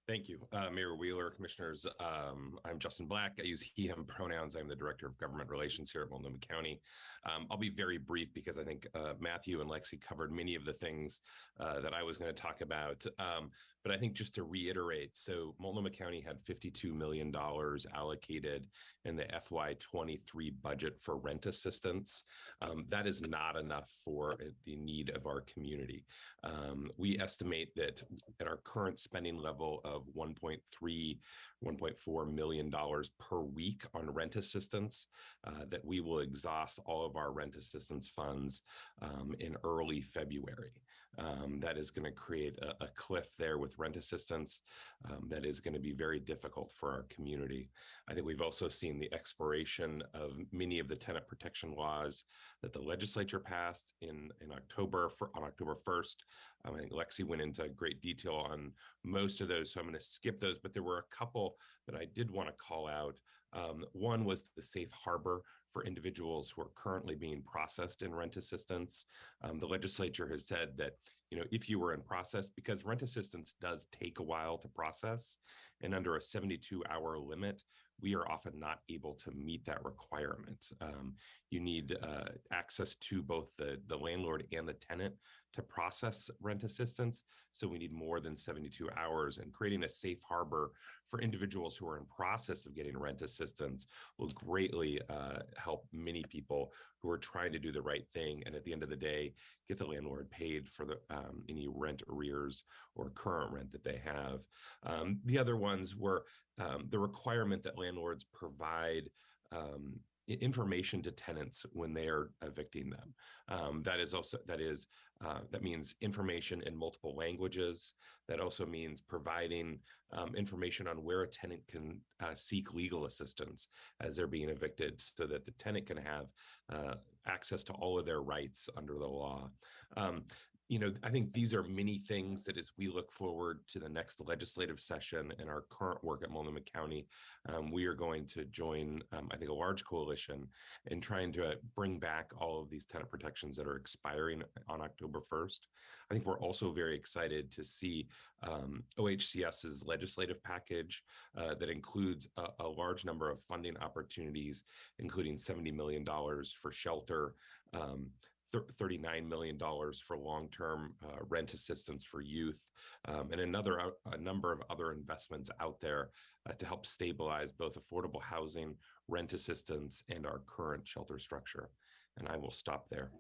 Thank you, Mayor Wheeler, Commissioners. I'm Justin Black. I use he, him pronouns. I'm the Director of Government Relations here at Multnomah County. I'll be very brief because I think Matthew and Lexi covered many of the things that I was going to talk about. But I think just to reiterate, so Multnomah County had $52 million allocated in the FY23 budget for rent assistance. That is not enough for the need of our community. We estimate that at our current spending level of $1.4 million per week on rent assistance, that we will exhaust all of our rent assistance funds in early February. That is going to create a cliff there with rent assistance that is going to be very difficult for our community. I think we've also seen the expiration of many of the tenant protection laws that the legislature passed on October 1st. I think Lexi went into great detail on most of those, so I'm going to skip those, but there were a couple that I did want to call out. One was the safe harbor for individuals who are currently being processed in rent assistance. The legislature has said that, if you were in process, because rent assistance does take a while to process, and under a 72-hour limit, we are often not able to meet that requirement. You need access to both the landlord and the tenant to process rent assistance. So we need more than 72 hours, and creating a safe harbor for individuals who are in process of getting rent assistance will greatly help many people who are trying to do the right thing. And at the end of the day, get the landlord paid for any rent arrears or current rent that they have. The other ones were the requirement that landlords provide information to tenants when they are evicting them. That means information in multiple languages. That also means providing information on where a tenant can seek legal assistance as they're being evicted, so that the tenant can have access to all of their rights under the law. I think these are many things that as we look forward to the next legislative session and our current work at Multnomah County, we are going to join, I think, a large coalition in trying to bring back all of these tenant protections that are expiring on October 1st. I think we're also very excited to see OHCS's legislative package that includes a large number of funding opportunities, including $70 million for shelter, $39 million for long-term rent assistance for youth, and a number of other investments out there to help stabilize both affordable housing, rent assistance, and our current shelter structure. And I will stop there.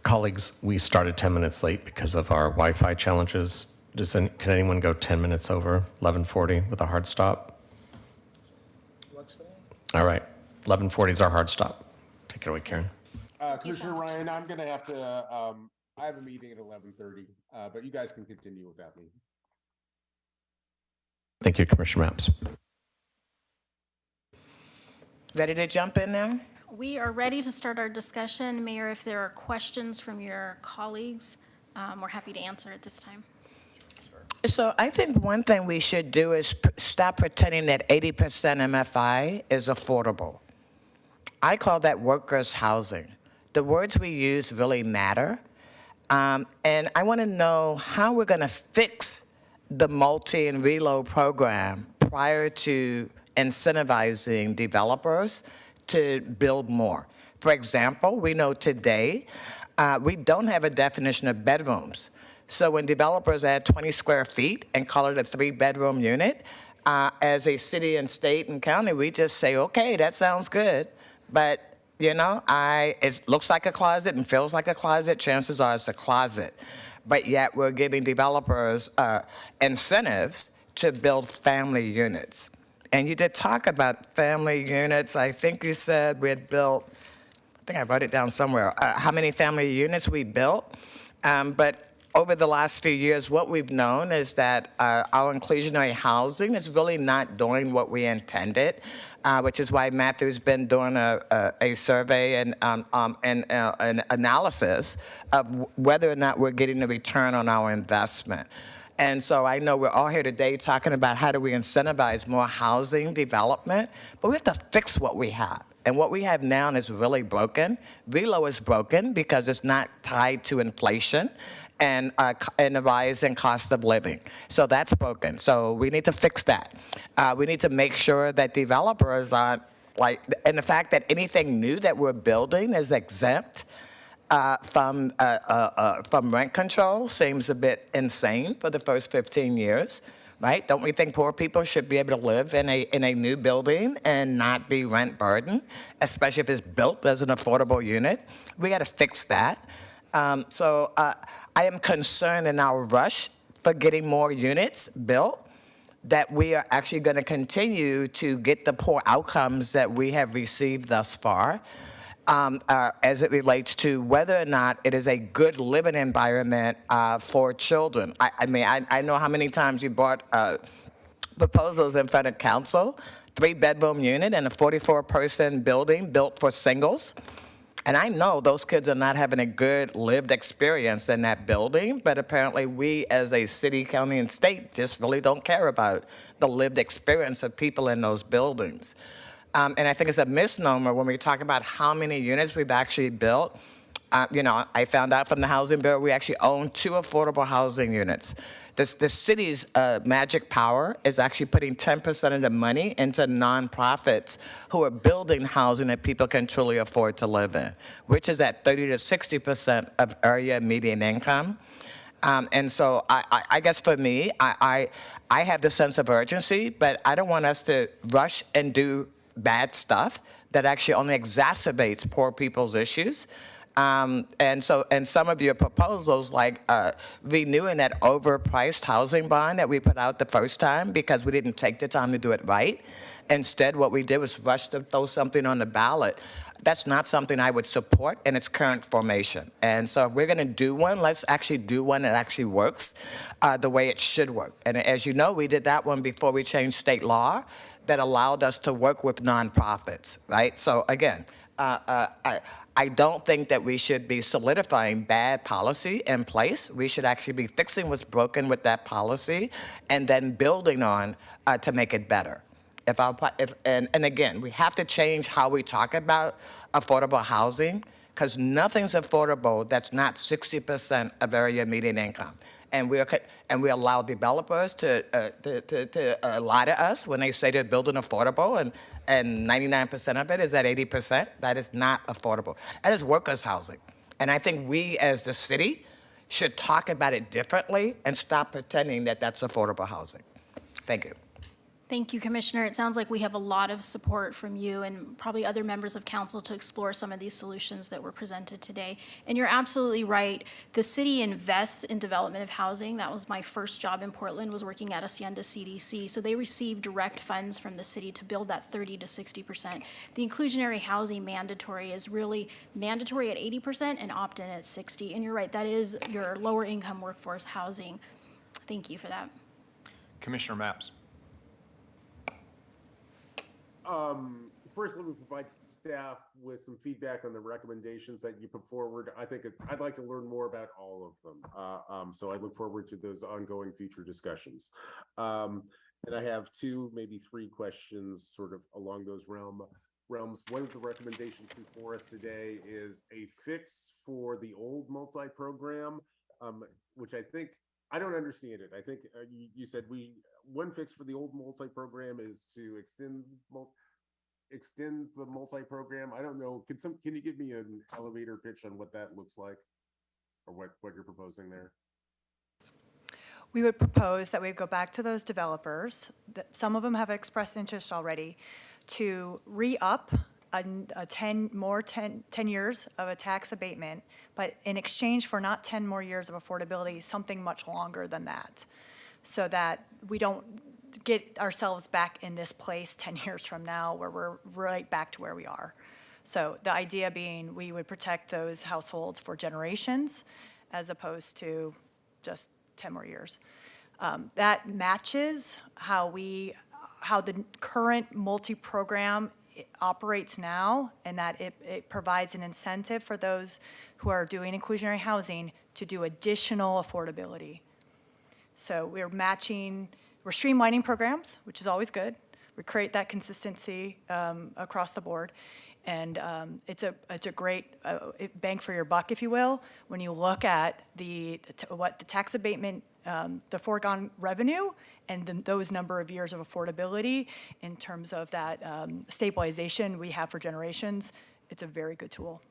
Colleagues, we started 10 minutes late because of our Wi-Fi challenges. Can anyone go 10 minutes over 11:40 with a hard stop? All right, 11:40 is our hard stop. Take it away, Karen. Commissioner Ryan, I'm going to have to, I have a meeting at 11:30, but you guys can continue without me. Thank you, Commissioner Mapps. Ready to jump in now? We are ready to start our discussion. Mayor, if there are questions from your colleagues, we're happy to answer at this time. So I think one thing we should do is stop pretending that 80% MFI is affordable. I call that workers' housing. The words we use really matter. And I want to know how we're going to fix the MULTE and reload program prior to incentivizing developers to build more. For example, we know today we don't have a definition of bedrooms. So when developers add 20 square feet and call it a 3-bedroom unit, as a city and state and county, we just say, okay, that sounds good. But, it looks like a closet and feels like a closet. Chances are it's a closet. But yet we're giving developers incentives to build family units. And you did talk about family units. I think you said we had built, I think I wrote it down somewhere, how many family units we built. But over the last few years, what we've known is that our inclusionary housing is really not doing what we intended, which is why Matthew's been doing a survey and an analysis of whether or not we're getting a return on our investment. And so I know we're all here today talking about how do we incentivize more housing development, but we have to fix what we have. And what we have now is really broken. Reload is broken because it's not tied to inflation and the rise in cost of living. So that's broken. So we need to fix that. We need to make sure that developers aren't and the fact that anything new that we're building is exempt from rent control seems a bit insane for the first 15 years, right? Don't we think poor people should be able to live in a new building and not be rent burdened, especially if it's built as an affordable unit? We got to fix that. So I am concerned in our rush for getting more units built that we are actually going to continue to get the poor outcomes that we have received thus far. As it relates to whether or not it is a good living environment for children. I know how many times you brought proposals in front of council, 3-bedroom unit in a 44-person building built for singles. And I know those kids are not having a good lived experience in that building, but apparently we as a city, county, and state just really don't care about the lived experience of people in those buildings. And I think it's a misnomer when we talk about how many units we've actually built. I found out from the Housing Bureau we actually own 2 affordable housing units. The city's magic power is actually putting 10% of the money into nonprofits who are building housing that people can truly afford to live in, which is at 30 to 60% of area median income. And so I guess for me, I have the sense of urgency, but I don't want us to rush and do bad stuff that actually only exacerbates poor people's issues. And some of your proposals, like renewing that overpriced housing bond that we put out the first time because we didn't take the time to do it right. Instead, what we did was rush to throw something on the ballot. That's not something I would support in its current formation. And so if we're going to do one, let's actually do one that actually works the way it should work. And as you know, we did that one before we changed state law that allowed us to work with nonprofits, right? So again, I don't think that we should be solidifying bad policy in place. We should actually be fixing what's broken with that policy and then building on to make it better. And again, we have to change how we talk about affordable housing, because nothing's affordable that's not 60% of area median income. And we allow developers to lie to us when they say they're building affordable, and 99% of it is at 80%. That is not affordable. That is workers' housing. And I think we as the city should talk about it differently and stop pretending that that's affordable housing. Thank you. Thank you, Commissioner. It sounds like we have a lot of support from you and probably other members of council to explore some of these solutions that were presented today. And you're absolutely right. The city invests in development of housing. That was my first job in Portland, was working at Hacienda CDC. So they receive direct funds from the city to build that 30 to 60%. The inclusionary housing mandatory is really mandatory at 80% and opt-in at 60. And you're right, that is your lower income workforce housing. Thank you for that. Commissioner Mapps. First, let me provide staff with some feedback on the recommendations that you put forward. I'd like to learn more about all of them. So I look forward to those ongoing future discussions. And I have two, maybe three questions sort of along those realms. One of the recommendations before us today is a fix for the old multi-program, which I don't understand it. I think you said one fix for the old multi-program is to extend the multi-program. I don't know. Can you give me an elevator pitch on what that looks like, or what you're proposing there? We would propose that we go back to those developers, that some of them have expressed interest already, to re-up a 10 years of a tax abatement, but in exchange for not 10 more years of affordability, something much longer than that, so that we don't get ourselves back in this place 10 years from now where we're right back to where we are. So the idea being we would protect those households for generations as opposed to just 10 more years. That matches how the current multi-program operates now, and that it provides an incentive for those who are doing inclusionary housing to do additional affordability. So we're streamlining programs, which is always good. We create that consistency across the board. And it's a great bang for your buck, if you will, when you look at what the tax abatement, the foregone revenue, and then those number of years of affordability in terms of that stabilization we have for generations. It's a very good tool.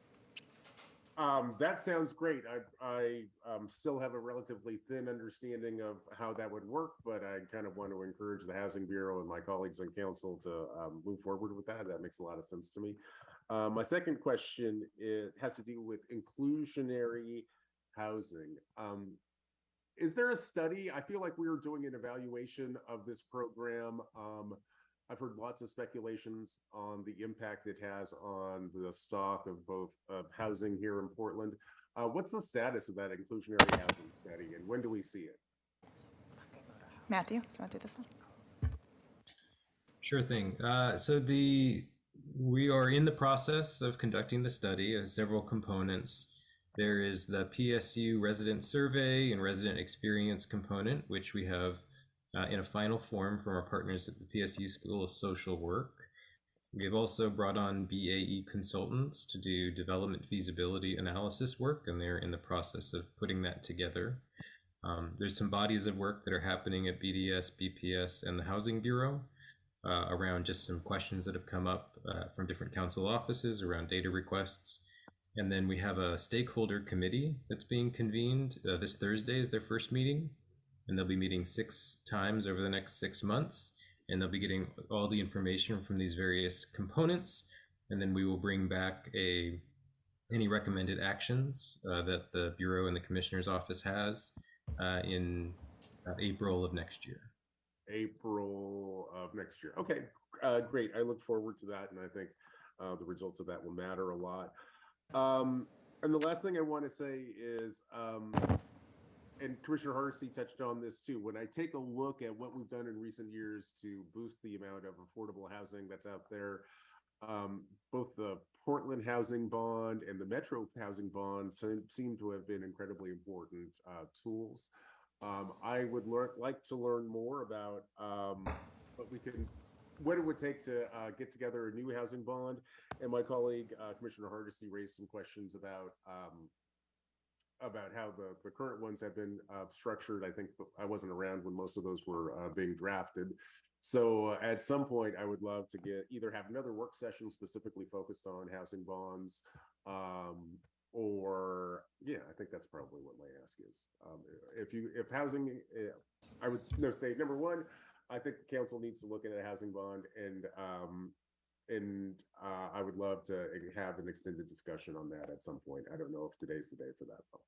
That sounds great. I still have a relatively thin understanding of how that would work, but I kind of want to encourage the Housing Bureau and my colleagues on council to move forward with that. That makes a lot of sense to me. My second question has to do with inclusionary housing. Is there a study? I feel like we were doing an evaluation of this program. I've heard lots of speculations on the impact it has on the stock of both housing here in Portland. What's the status of that inclusionary housing study, and when do we see it? Matthew, do you want to do this one? Sure thing. We are in the process of conducting the study of several components. There is the PSU resident survey and resident experience component, which we have in a final form from our partners at the PSU School of Social Work. We have also brought on BAE consultants to do development feasibility analysis work, and they're in the process of putting that together. There's some bodies of work that are happening at BDS, BPS, and the Housing Bureau around just some questions that have come up from different council offices around data requests. And then we have a stakeholder committee that's being convened. This Thursday is their first meeting, and they'll be meeting 6 times over the next 6 months. And they'll be getting all the information from these various components. And then we will bring back any recommended actions that the Bureau and the Commissioner's Office has in April of next year. April of next year. Okay, great. I look forward to that, and I think the results of that will matter a lot. And the last thing I want to say is, and Commissioner Hardesty touched on this too, when I take a look at what we've done in recent years to boost the amount of affordable housing that's out there, both the Portland Housing Bond and the Metro Housing Bond seem to have been incredibly important tools. I would like to learn more about what it would take to get together a new housing bond. And my colleague, Commissioner Hardesty, raised some questions about how the current ones have been structured. I think I wasn't around when most of those were being drafted. So at some point, I would love to have another work session specifically focused on housing bonds, or yeah, I think that's probably what my ask is. If housing, I would say number one, I think the council needs to look at a housing bond, and I would love to have an extended discussion on that at some point. I don't know if today's the day for that, though.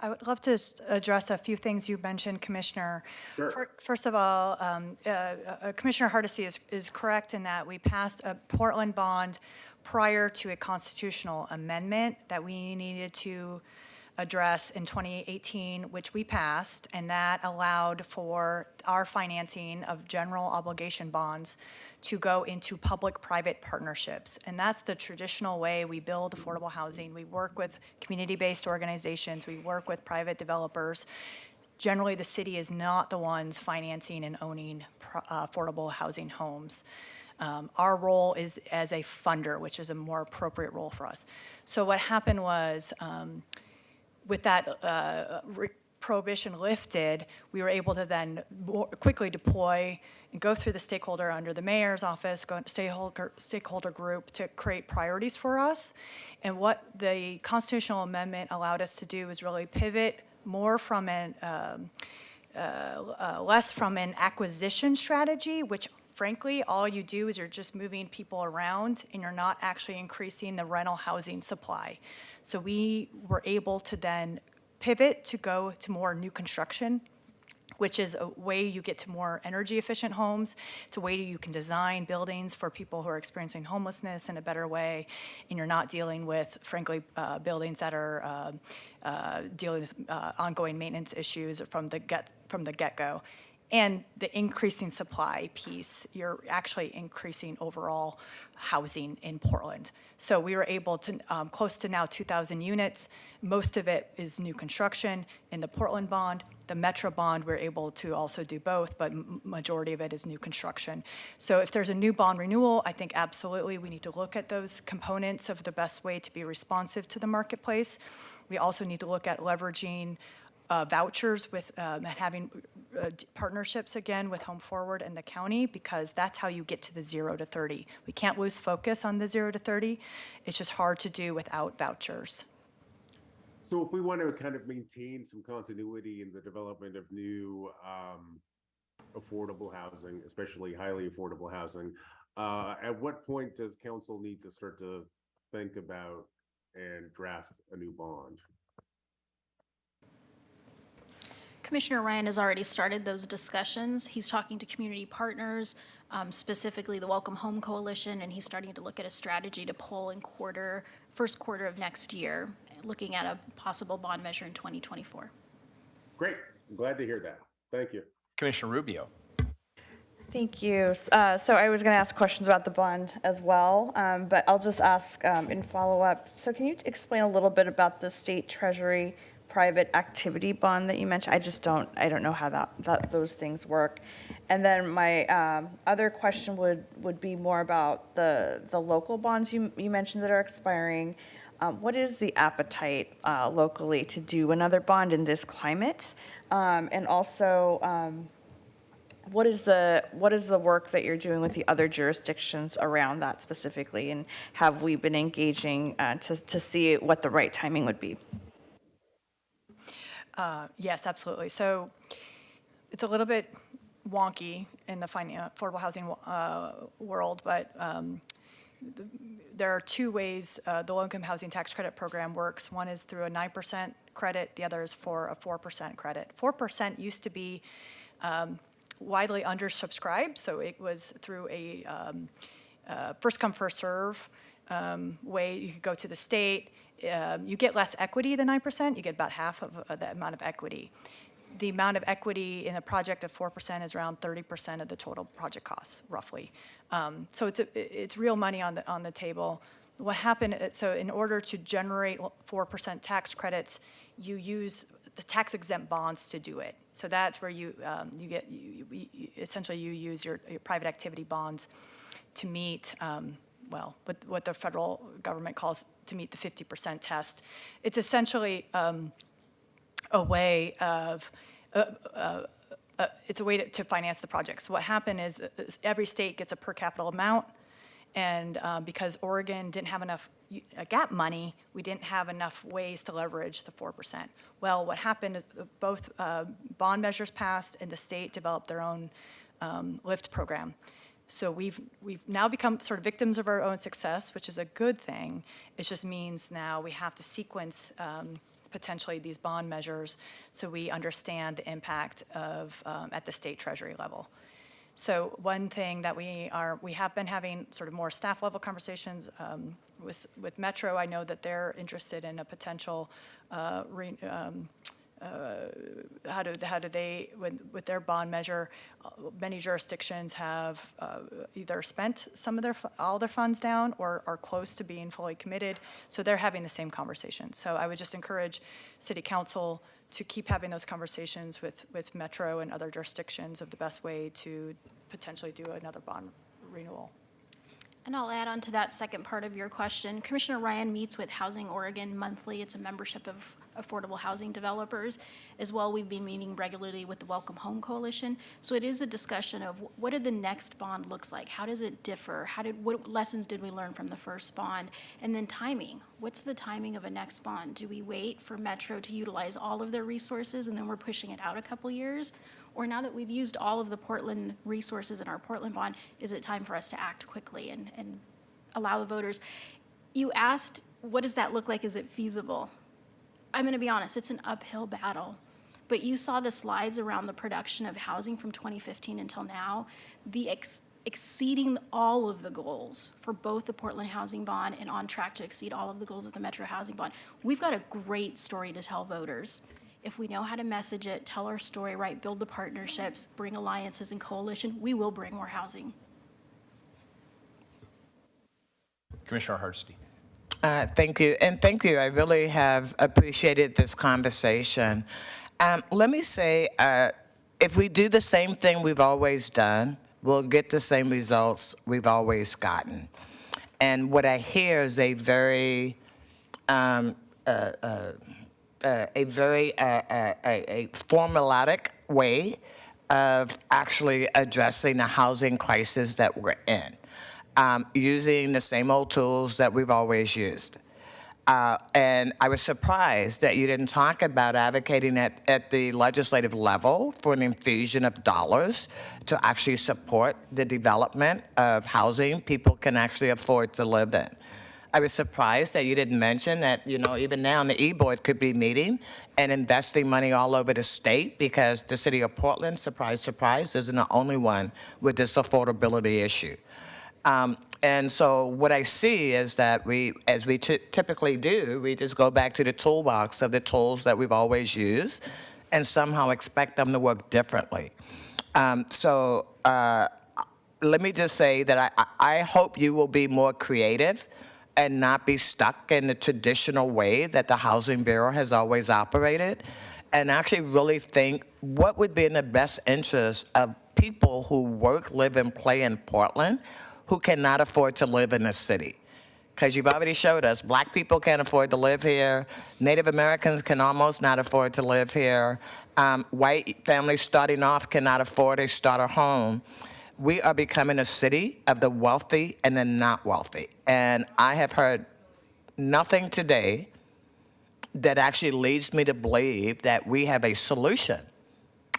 I would love to address a few things you mentioned, Commissioner. Sure. First of all, Commissioner Hardesty is correct in that we passed a Portland bond prior to a constitutional amendment that we needed to address in 2018, which we passed, and that allowed for our financing of general obligation bonds to go into public-private partnerships. And that's the traditional way we build affordable housing. We work with community-based organizations, we work with private developers. Generally, the city is not the ones financing and owning affordable housing homes. Our role is as a funder, which is a more appropriate role for us. So what happened was, with that prohibition lifted, we were able to then more quickly deploy and go through the stakeholder under the mayor's office, go into stakeholder group to create priorities for us. And what the constitutional amendment allowed us to do is really pivot more from less from an acquisition strategy, which frankly, all you do is you're just moving people around and you're not actually increasing the rental housing supply. So we were able to then pivot to go to more new construction, which is a way you get to more energy efficient homes. It's a way you can design buildings for people who are experiencing homelessness in a better way, and you're not dealing with, frankly, buildings that are dealing with ongoing maintenance issues from the get-go. And the increasing supply piece, you're actually increasing overall housing in Portland. So we were able to, close to now 2,000 units. Most of it is new construction in the Portland bond. The Metro bond, we're able to also do both, but majority of it is new construction. So if there's a new bond renewal, I think absolutely we need to look at those components of the best way to be responsive to the marketplace. We also need to look at leveraging vouchers with having partnerships again with Home Forward and the county, because that's how you get to the 0 to 30. We can't lose focus on the 0 to 30. It's just hard to do without vouchers. So if we want to kind of maintain some continuity in the development of new affordable housing, especially highly affordable housing, at what point does council need to start to think about and draft a new bond? Commissioner Ryan has already started those discussions. He's talking to community partners, specifically the Welcome Home Coalition, and he's starting to look at a strategy to pull in first quarter of next year, looking at a possible bond measure in 2024. Great. I'm glad to hear that. Thank you. Commissioner Rubio. Thank you. So I was going to ask questions about the bond as well, but I'll just ask in follow-up. So can you explain a little bit about the state treasury private activity bond that you mentioned? I don't know how those things work. And then my other question would be more about the local bonds you mentioned that are expiring. What is the appetite locally to do another bond in this climate? And also, what is the work that you're doing with the other jurisdictions around that specifically? And have we been engaging to see what the right timing would be? Yes, absolutely. So it's a little bit wonky in the affordable housing world, but there are two ways the low-income housing tax credit program works. One is through a 9% credit. The other is for a 4% credit. 4% used to be widely undersubscribed, so it was through a first come, first serve way. You could go to the state. You get less equity than 9%. You get about half of the amount of equity. the amount of equity in a project of 4% is around 30% of the total project costs, roughly. So it's real money on the table. What happened, so in order to generate 4% tax credits, you use the tax exempt bonds to do it. So that's where you essentially you use your private activity bonds to meet, well, what the federal government calls to meet the 50% test. It's essentially a way of, it's a way to finance the project. So what happened is that every state gets a per capita amount, and because Oregon didn't have enough gap money, we didn't have enough ways to leverage the 4%. Well, what happened is both bond measures passed and the state developed their own LIFT program. So we've now become sort of victims of our own success, which is a good thing. It just means now we have to sequence potentially these bond measures so we understand the impact of at the state treasury level. So one thing that we have been having sort of more staff level conversations with Metro. I know that they're interested in a potential how do they, with their bond measure, many jurisdictions have either spent all their funds down or are close to being fully committed. So they're having the same conversation. So I would just encourage City Council to keep having those conversations with Metro and other jurisdictions of the best way to potentially do another bond renewal. And I'll add on to that second part of your question. Commissioner Ryan meets with Housing Oregon monthly. It's a membership of affordable housing developers. As well, we've been meeting regularly with the Welcome Home Coalition. So it is a discussion of what did the next bond looks like? How does it differ? What lessons did we learn from the first bond? And then timing. What's the timing of a next bond? Do we wait for Metro to utilize all of their resources and then we're pushing it out a couple years? Or now that we've used all of the Portland resources in our Portland bond, is it time for us to act quickly and allow the voters? You asked, what does that look like? Is it feasible? I'm going to be honest, it's an uphill battle. But you saw the slides around the production of housing from 2015 until now, the exceeding all of the goals for both the Portland Housing Bond and on track to exceed all of the goals of the Metro Housing Bond. We've got a great story to tell voters. If we know how to message it, tell our story right, build the partnerships, bring alliances and coalition, we will bring more housing. Commissioner Hardesty. Thank you, and thank you. I really have appreciated this conversation. Let me say, if we do the same thing we've always done, we'll get the same results we've always gotten. And what I hear is a very formulatic way of actually addressing the housing crisis that we're in, using the same old tools that we've always used. And I was surprised that you didn't talk about advocating at the legislative level for an infusion of dollars to actually support the development of housing people can actually afford to live in. I was surprised that you didn't mention that, even now the E-Board could be meeting and investing money all over the state because the city of Portland, surprise, surprise, isn't the only one with this affordability issue. And so what I see is that as we typically do, we just go back to the toolbox of the tools that we've always used and somehow expect them to work differently. Let me just say that I hope you will be more creative and not be stuck in the traditional way that the Housing Bureau has always operated, and actually really think what would be in the best interest of people who work, live, and play in Portland who cannot afford to live in the city. Because you've already showed us, Black people can't afford to live here, Native Americans can almost not afford to live here, white families starting off cannot afford a starter home. We are becoming a city of the wealthy and the not wealthy. And I have heard nothing today that actually leads me to believe that we have a solution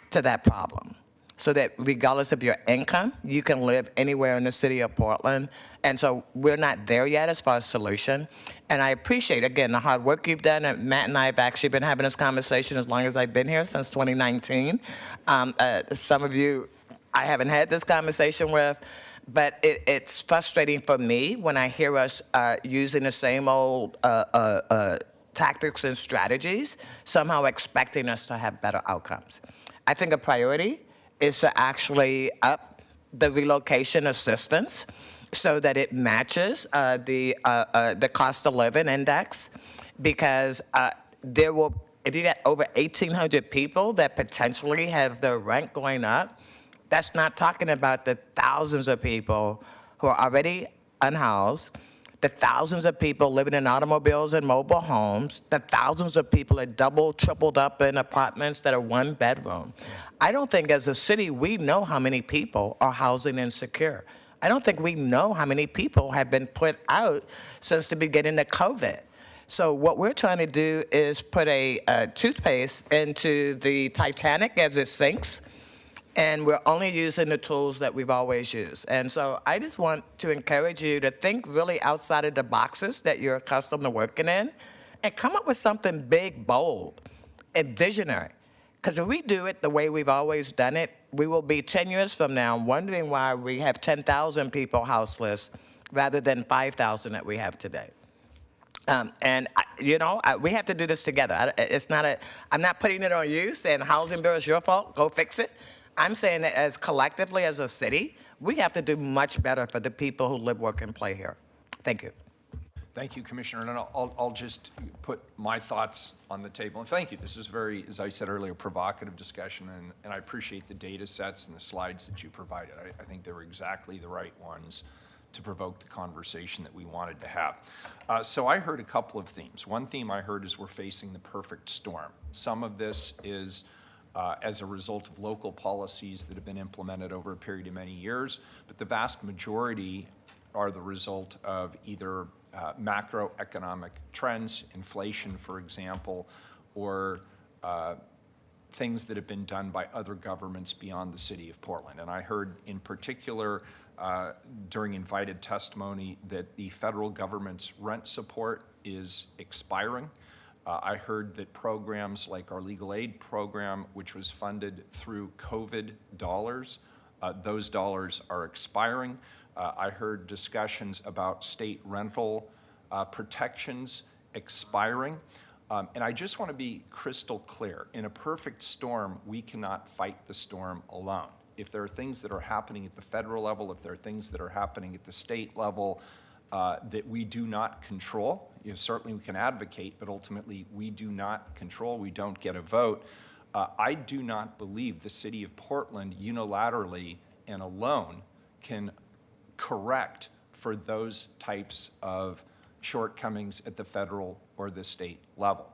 to that problem. So that regardless of your income, you can live anywhere in the city of Portland. And so we're not there yet as far as solution. And I appreciate, again, the hard work you've done. And Matt and I have actually been having this conversation as long as I've been here, since 2019. Some of you I haven't had this conversation with, but it's frustrating for me when I hear us using the same old tactics and strategies, somehow expecting us to have better outcomes. I think a priority is to actually up the relocation assistance so that it matches the cost of living index, because there will, if you get over 1,800 people that potentially have their rent going up, that's not talking about the thousands of people who are already unhoused, the thousands of people living in automobiles and mobile homes, the thousands of people that double, tripled up in apartments that are one bedroom. I don't think as a city we know how many people are housing insecure. I don't think we know how many people have been put out since the beginning of COVID. So what we're trying to do is put a toothpaste into the Titanic as it sinks, and we're only using the tools that we've always used. And so I just want to encourage you to think really outside of the boxes that you're accustomed to working in and come up with something big, bold, and visionary. Because if we do it the way we've always done it, we will be 10 years from now wondering why we have 10,000 people houseless rather than 5,000 that we have today. We have to do this together. I'm not putting it on you saying Housing Bureau is your fault, go fix it. I'm saying that as collectively as a city, we have to do much better for the people who live, work, and play here. Thank you. Thank you, Commissioner. And I'll just put my thoughts on the table. And thank you. This is very, as I said earlier, provocative discussion. And I appreciate the data sets and the slides that you provided. I think they were exactly the right ones to provoke the conversation that we wanted to have. So I heard a couple of themes. One theme I heard is we're facing the perfect storm. Some of this is as a result of local policies that have been implemented over a period of many years, but the vast majority are the result of either macroeconomic trends, inflation, for example, or things that have been done by other governments beyond the city of Portland. And I heard in particular during invited testimony that the federal government's rent support is expiring. I heard that programs like our legal aid program, which was funded through COVID dollars, those dollars are expiring. I heard discussions about state rental protections expiring. And I just want to be crystal clear. In a perfect storm, we cannot fight the storm alone. If there are things that are happening at the federal level, if there are things that are happening at the state level that we do not control, certainly we can advocate, but ultimately we do not control, we don't get a vote. I do not believe the city of Portland unilaterally and alone can correct for those types of shortcomings at the federal or the state level.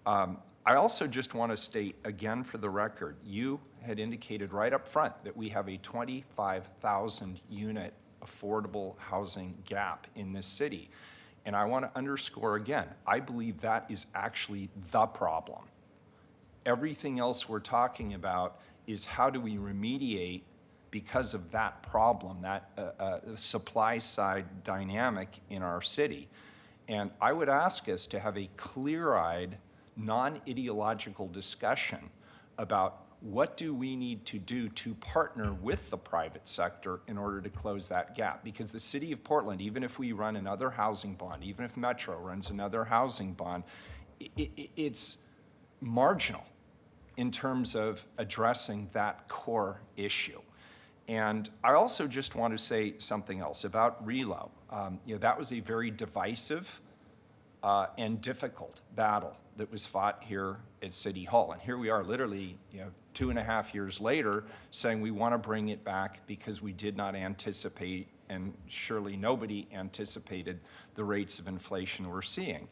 I also just want to state again for the record, you had indicated right up front that we have a 25,000 unit affordable housing gap in this city. And I want to underscore again, I believe that is actually the problem. Everything else we're talking about is how do we remediate because of that problem, that supply side dynamic in our city. And I would ask us to have a clear-eyed, non-ideological discussion about what do we need to do to partner with the private sector in order to close that gap? Because the city of Portland, even if we run another housing bond, even if Metro runs another housing bond, it's marginal in terms of addressing that core issue. And I also just want to say something else about relo. That was a very divisive and difficult battle that was fought here at City Hall. And here we are literally 2.5 years later saying we want to bring it back because we did not anticipate, and surely nobody anticipated, the rates of inflation we're seeing.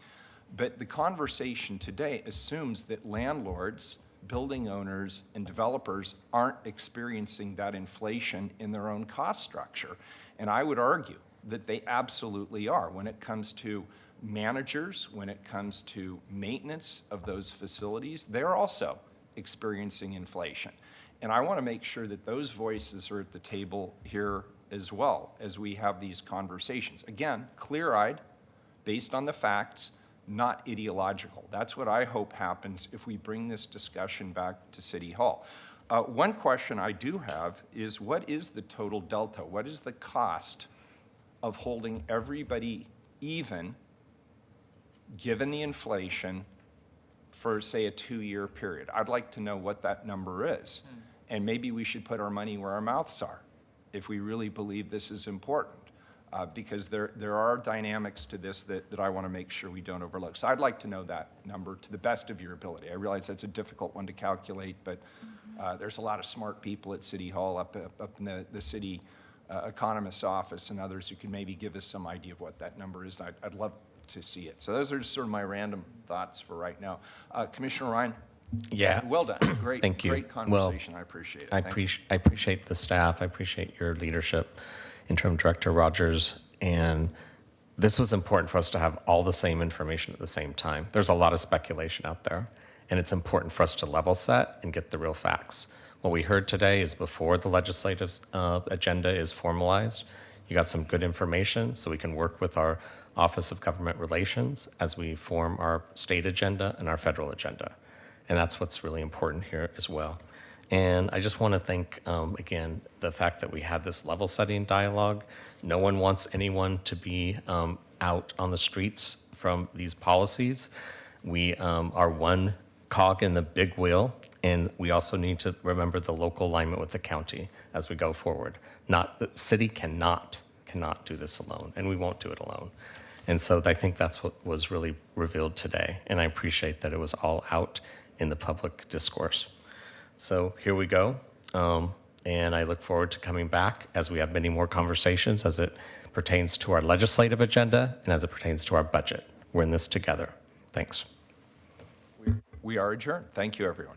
But the conversation today assumes that landlords, building owners, and developers aren't experiencing that inflation in their own cost structure. And I would argue that they absolutely are when it comes to managers, when it comes to maintenance of those facilities. They're also experiencing inflation. And I want to make sure that those voices are at the table here as well as we have these conversations. Again, clear-eyed, based on the facts, not ideological. That's what I hope happens if we bring this discussion back to City Hall. One question I do have is, what is the total delta? What is the cost of holding everybody even given the inflation for, say, a 2-year period. I'd like to know what that number is. And maybe we should put our money where our mouths are if we really believe this is important. Because there are dynamics to this that I want to make sure we don't overlook. So I'd like to know that number to the best of your ability. I realize that's a difficult one to calculate, but there's a lot of smart people at City Hall, up in the city economist's office and others who can maybe give us some idea of what that number is. I'd love to see it. So those are just sort of my random thoughts for right now. Commissioner Ryan? Yeah. Well done. Great, Thank you. Great conversation. I appreciate it. I Thank you. appreciate the staff. I appreciate your leadership, Interim Director Rogers. And this was important for us to have all the same information at the same time. There's a lot of speculation out there, and it's important for us to level set and get the real facts. What we heard today is before the legislative agenda is formalized. You got some good information, so we can work with our Office of Government Relations as we form our state agenda and our federal agenda. And that's what's really important here as well. And I just want to thank, again, the fact that we had this level setting dialogue. No one wants anyone to be out on the streets from these policies. We are one cog in the big wheel, and we also need to remember the local alignment with the county as we go forward. The city cannot do this alone, and we won't do it alone. And so I think that's what was really revealed today, and I appreciate that it was all out in the public discourse. So here we go, and I look forward to coming back as we have many more conversations as it pertains to our legislative agenda and as it pertains to our budget. We're in this together. Thanks. We are adjourned. Thank you, everyone.